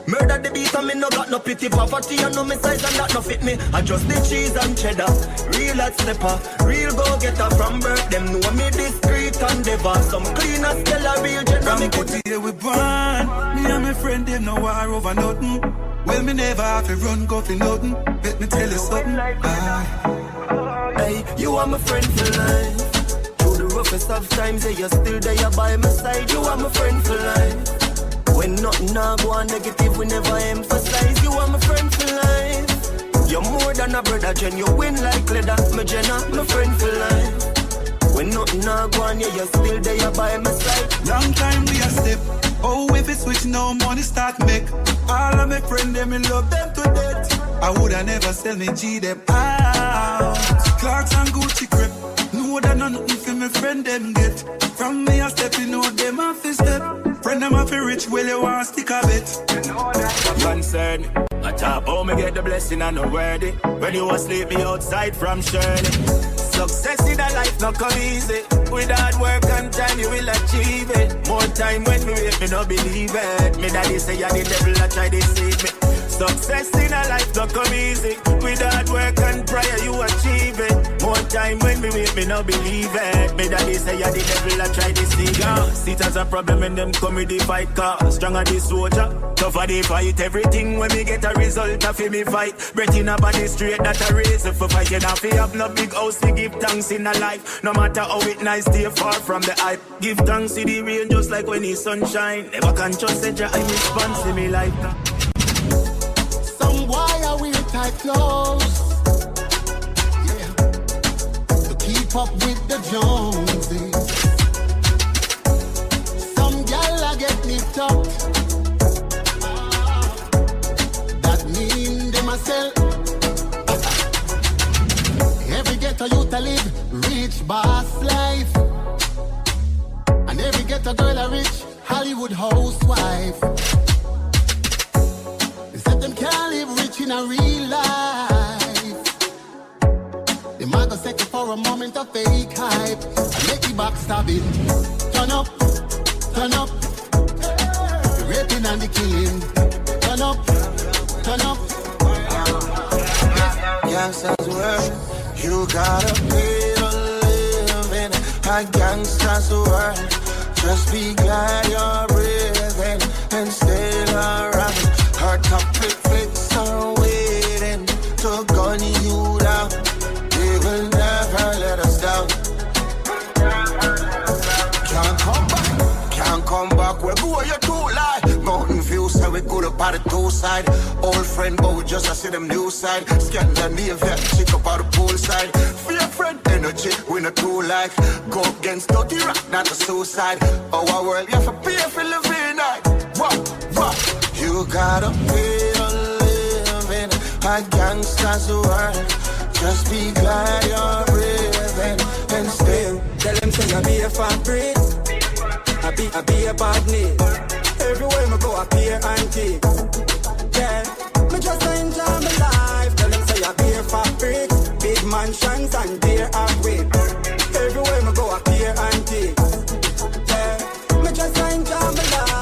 Murder the beat and me no got no pity. Poverty and no me size and that no fit me. I just the cheese and cheddar, real hot stepper, real go-getter from birth. Them know me discreet and never. Some cleaners tell a real jenna me could here we born. Me and my friend them no war over nothing. Well me never have to run go for nothing. Let me tell you something. Hey, you are my friend for life. Through the roughest of times, yeah, you're still there by my side. You are my friend for life. When nothing now go on negative, we never emphasize. You are my friend for life. You're more than a brother, Jen. You win like leather, my Jenna, my friend for life. When nothing now go on, yeah, you're still there by my side. Long time we a step. Oh, if it switch now, money start make. All of my friends, them in love them to death. I woulda never sell me G them out. Clarks and Gucci crep. Know that nothing for my friend them get. From me a step, you know them a fi step. Friend them a fi rich, well you want stick a bit. You know that. Concern. I top how me get the blessing and no worthy. When you asleep me outside from Shirley. Success in a life not come easy. With hard work and time you will achieve it. More time when me wait me no believe it. Me daddy say ya the devil a try to deceive me. Success in a life don't come easy. With hard work and prayer you achieve it. More time when me wait, me no believe it. Me daddy say yeah the devil I try to see ya. See it as a problem when them come with the fight car. Stronger the soldier, tougher the fight. Everything when me get a result of me fight. Breath in a body straight that a reason for fighting. If you have no big house to give thanks in a life. No matter how it nice, stay far from the hype. Give thanks to the rain just like when the sunshine. Never can trust it, I'm responsible me like that. Some boy are wear tight clothes, yeah, to keep up with the Joneses. Some gal are get nipped up, that mean they must sell. Every ghetto youth a live rich boss life, and every ghetto girl a rich Hollywood housewife. They said them can't live rich in a real life. They might go second for a moment of fake hype and make the back stab it. Turn up, turn up. The raping and the killing. Turn up, turn up. Gangsters world, you gotta pay to live in a gangster's world. Just be glad you're breathing and stay around. Her topic flicks are waiting to gun you down. They will never let us down. Can't come back, can't come back. Where go you too lie? Mountain view, so we go to by the two side. Old friend, but we just see them new side. Scan the name, chick up out the pool side. Fear friend, energy, we not too like. Go against dirty rock, not a suicide. Our world, you have to pay for living night. What? You gotta pay to live in a gangster's world. Just be glad you're breathing and stay. Tell them say I be a fabric, I be a badness. Everywhere me go, I appear antique. Yeah, me just enjoy my life. Tell them say I be a fabric, big mansions and deer and whip. Everywhere me go, I appear antique. Yeah, me just enjoy my life.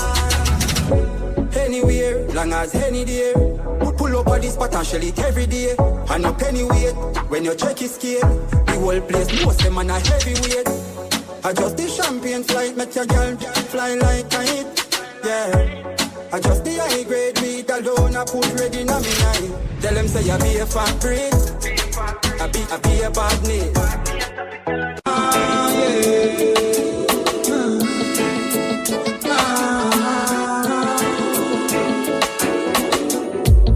Anywhere, long as any day. Pull up on this spot and shell it every day. And no penny weight, when you check his scale. The whole place, most them on a heavyweight. I just the champagne flight, make your girl fly like kite. Yeah, I just the high grade weed alone, I put ready in a me night. Tell them say I be a fabric, I be a badness.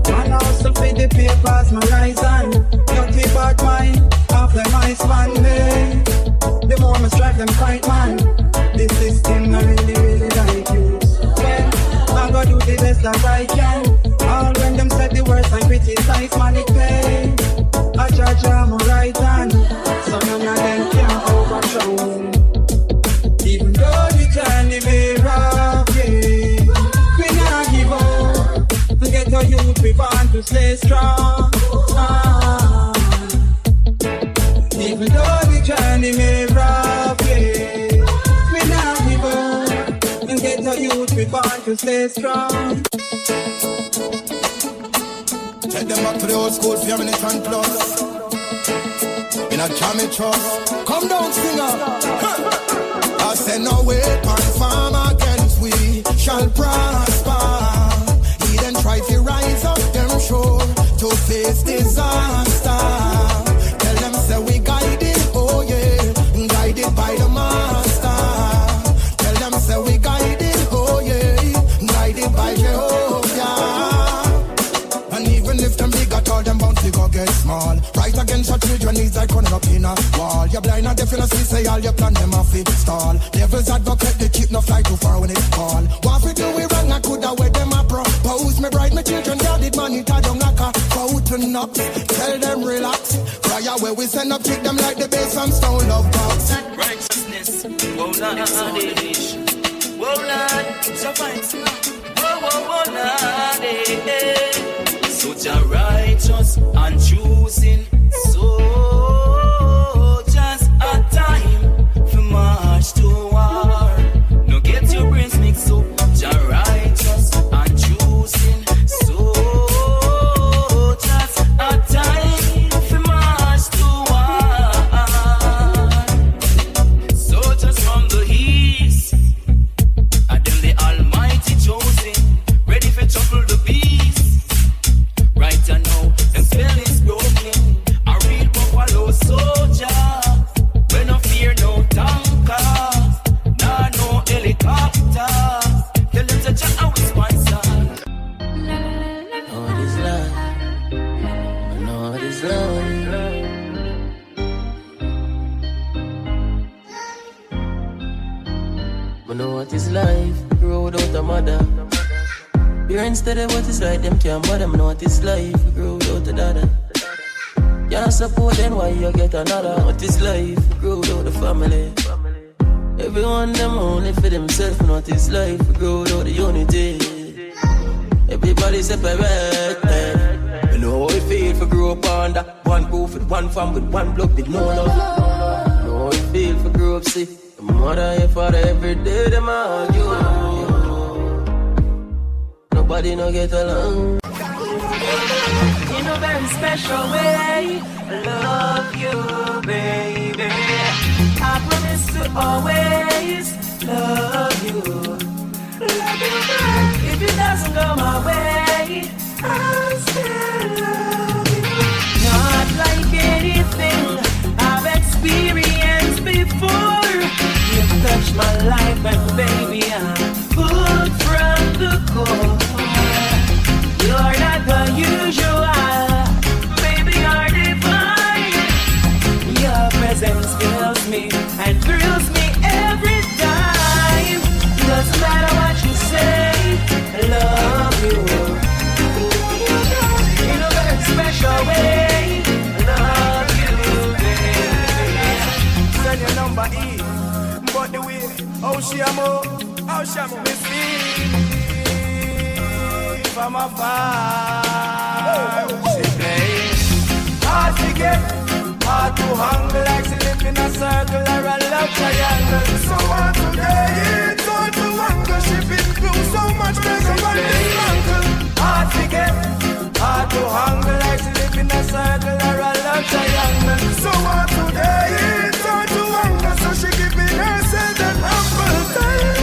Man also pay the papers, my horizon. Don't keep bad mind, after my span day. The more I strive, them fight man. This system I really like you. I gotta do the best that I can. All when them said the words and criticize man it pay. I judge I'm right hand, so none of them can overthrow. Even though the journey may rough, yeah, we not give up. To get our youth, we want to stay strong. Even though the journey may rough, yeah, we not give up. And get our youth, we want to stay strong. Take them back to the old school, 4 minutes and plus. In a jammy trust. Come down, singer. I said no weapon form against we shall prosper. He then try to rise up them shore to face disaster. Tell them say we guided, oh yeah, guided by the master. Tell them say we guided, oh yeah, guided by Jehovah. And even if them big at all, them bound to go get small. Right against your children needs like running up in a wall. You're blind and deaf, you see, say all your plan them off it stall. Devil's advocate, they keep no fly too far when it fall. What we do we wrong, I coulda wear them a propose. Me bride, my children, guarded man, it a don't like a fountain up. Tell them relax, cry away, we send up, kick them like the bass from Stone Love Box. Righteousness, whoa Lord, whoa Lord, so fine, whoa Lord, such a righteous and choosing soldiers a time for march to war. No get your brains mixed up. Such a righteous and choosing soldiers what is life. Grow without a mother. Parents tell them what is right, them can't bother. Me know what is life. Grow without a dada. Can't support them, why you get another? What is life? Grow without the family. Everyone them only for themselves. Know what is life? Grow without the unity. Everybody separate. You know how it feel for grow up under one roof with one fam with one blood with no love. You know how it feel for grow up sick. Your mother and your father every day them argue. Nobody no get along. In a very special way, I love you, baby. I promise to always love you. Love you, girl. If it doesn't go my way, I'll still love you. Not like anything I've experienced before. You touched my life and baby, I'm pulled from the core. You're not the usual, baby, you're divine. Your presence fills me and thrills me every time. Doesn't matter what you say, I love you. In a very special way, I love you, baby. Send your number E, but the way, oh she amo, me see. From afar, she plays hard to get, hard to hang, like she live in a circle or a love triangle. So hard to get, it's hard to angle. She been through so much, there's a one dismantle. Hard to get, hard to hang, like she live in a circle or a love triangle. So hard to get, it's hard to angle. So she giving herself that humble time.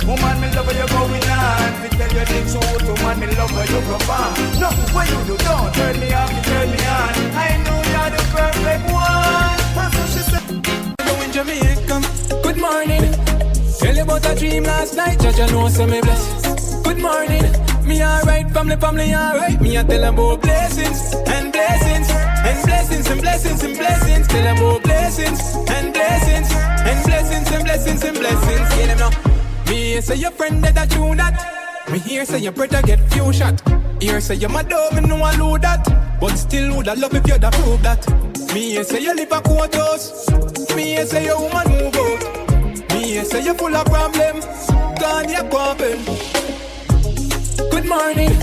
Woman, me love how you going on. We tell you things so good, woman, me love how you perform. Nothing what you do, don't turn me off, you turn me on. I know you're the perfect one. That's what she said. Hello in Jamaica, good morning. Tell you about a dream last night, judge I know so me bless. Good morning, me alright, family alright. Me I tell them about blessings and blessings and blessings and blessings and blessings. Tell them about blessings and blessings and blessings and blessings and blessings. Tell them now. Me here say your friend that you that. Me here say your brother get few shot. Here say your mother, me know I lose that. But still would I love if you da prove that. Me here say you live a quarters. Me here say your woman move out. Me here say you full of problems. Gone your problem. Good morning.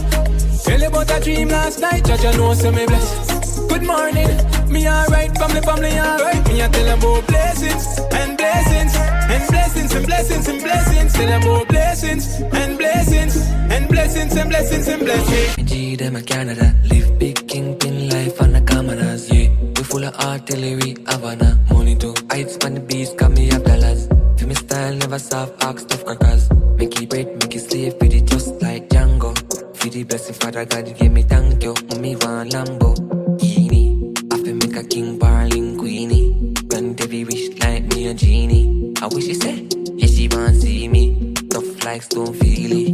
Tell you about a dream last night. Judge I know so me bless. Good morning. Me alright, family alright. Me I tell them about blessings and blessings and blessings and blessings and blessings. Tell them about blessings and blessings and blessings and blessings and blessings. Me G them a Canada, live big kingpin life on the cameras. Yeah, we full of artillery, Havana, money too. Heights on the beast, got me up dollars. For me style never soft, ask tough crackers. Make it bread, make it slave, with it just like Django. For the blessing, Father God, you give me thank you. Me want Lambo. Make a king barling queenie. Grant every wish like me a genie. I wish she said, yeah she want see me. Tough like stone feel it.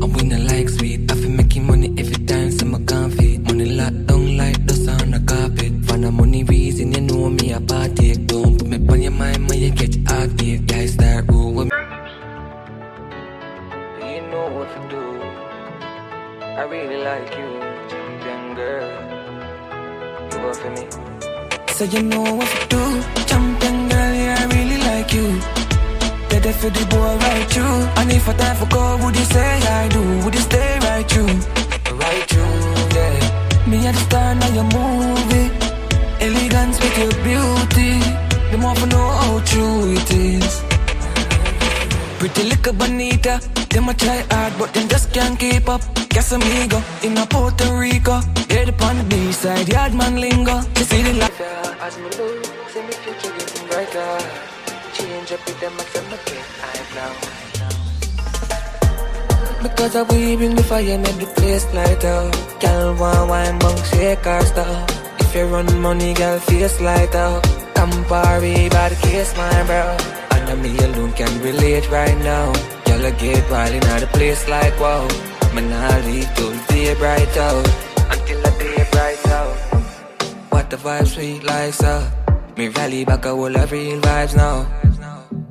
I'm winning like sweet. I feel making money every time so I can't fit. Money locked down like dust on the carpet. For the money reason you know me a party. Don't put me on your mind when you get heartbeat. Guys start rule with me. You know what to do. I really like you, champion girl. For me. So you know what to do, champion girl, yeah, I really like you. You're there for the boy right through. And if I time for go, would you say I do? Would you stay right through? Right through, yeah. Me at the star now your movie. Elegance with your beauty. Them want to know how true it is. Pretty little bonita. Them a try hard but them just can't keep up. Casamigo in a Puerto Rico. Head upon the B-side, yard man lingo. You see the life as me look, see me future getting brighter. Change up with them and send me get high now. Because I we bring the fire, make the place lighter. Girl want wine, bunk, shake her stuff. If you run money, girl face lighter. Campari by the case, my bro. And me alone can relate right now. Girl I get wild in the place like wow. Man I leave till the day bright out. Until the day bright out. What the vibe sweet like so. Me rally back a whole of real vibes now.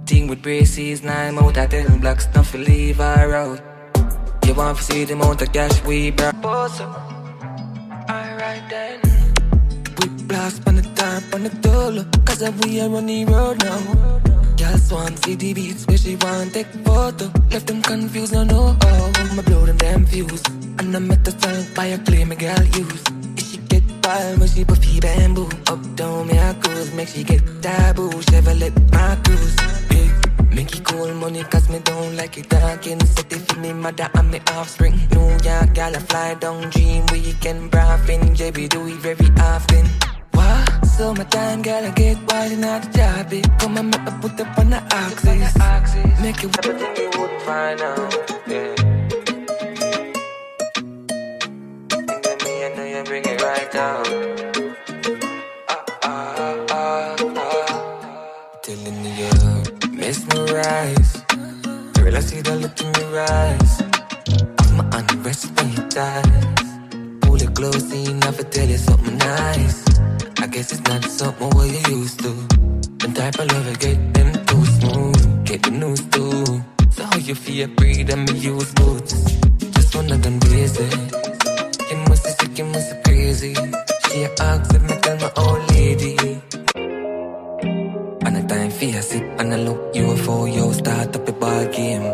Team with braces, 9 out of 10 blocks, nothing leave her out. You want to see the amount of cash we brought. Alright then. We blast on the time, on the dollar, cause we are on the road now. Girl swan see the beats where she want take photo. Left them confused, no know how. I'ma blow them damn fuse. And I met the song by a claim a girl use. If she get wild when she puffy bamboo. Up down me a cruise, make she get taboo. Chevrolet my cruise. Make it cool money cause me don't like it dark. Set it for me mother and me offspring. New York gal a fly down dream. Weekend braffing, JB do it very often. What? Summertime gal I get wild in the job. Come and make me put up on the axis. Make it everything you wouldn't find out. Yeah. And then me and you bring it right out. Telling you mesmerize. Girl, I see the look in your eyes. I'm unrest when you die. Pull it close, see, never tell you something nice. I guess it's not something what you used to. The type of love I get them too smooth. Get the news too. So how you feel, breathe and me use boots. Just wanna done busy. You must be sick, you must be crazy. She asks if me tell my old lady. And a time for you sit and I look you for you start up a ball game.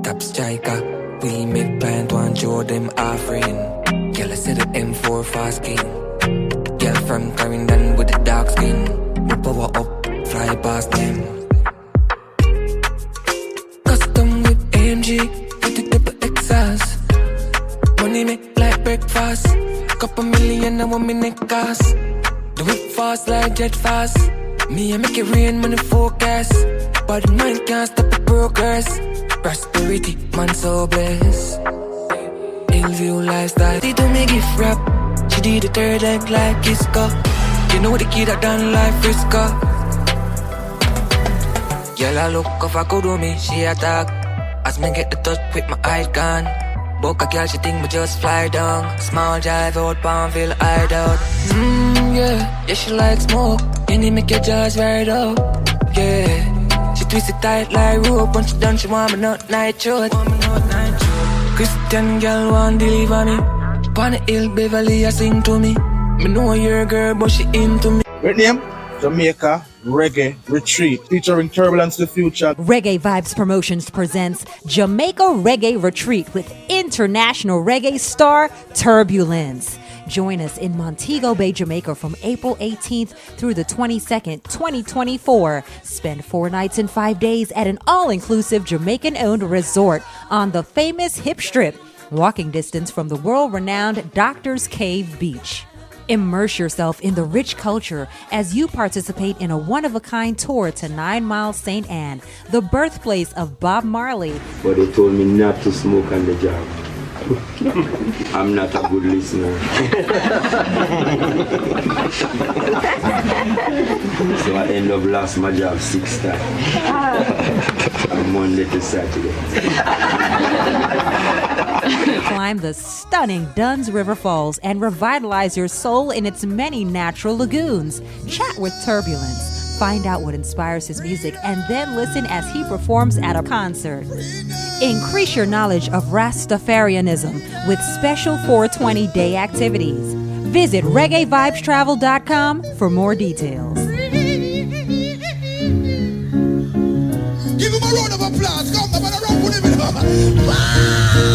Top striker, we make client one show them offering. Girl I said the M4 fast king. Girl from Carindon with the dark skin. We power up, fly past them. Custom with AMG, with the double exhaust. Money make like breakfast. Couple million I want me neck cost. Do it fast like jet fast. Me I make it rain money focus. But mine can't stop the progress. Prosperity, man so blessed. Hillview lifestyle. She do me gift wrap. She did the third leg like Kisco. You know the kid that done life Frisco. Girl I look if I could do me, she attack. As me get the touch with my eye gone. Book a girl she think me just fly down. Small drive out Palmville hideout. Yeah she like smoke. And he make your jaws right up. Yeah, she twist it tight like rope. Once she done she want me not night short. Christian girl want deliver me. Pon the hill Beverly a sing to me. Me know you're a girl but she into me. Great name? Jamaica Reggae Retreat featuring Turbulence the Future. Reggae Vibes Promotions presents Jamaica Reggae Retreat with international reggae star Turbulence. Join us in Montego Bay, Jamaica from April 18th through the 22nd, 2024. Spend 4 nights and 5 days at an all-inclusive Jamaican-owned resort on the famous Hip Strip, walking distance from the world-renowned Doctor's Cave Beach. Immerse yourself in the rich culture as you participate in a one-of-a-kind tour to 9 Mile St. Anne, the birthplace of Bob Marley. But they told me not to smoke on the job. I'm not a good listener. So I end up lost my job 6 times. From Monday to Saturday. Climb the stunning Dunn's River Falls and revitalize your soul in its many natural lagoons. Chat with Turbulence. Find out what inspires his music and then listen as he performs at a concert. Increase your knowledge of Rastafarianism with special 420 day activities. Visit reggaevibestravel.com for more details. Give him a round of applause. Come on, a round of applause.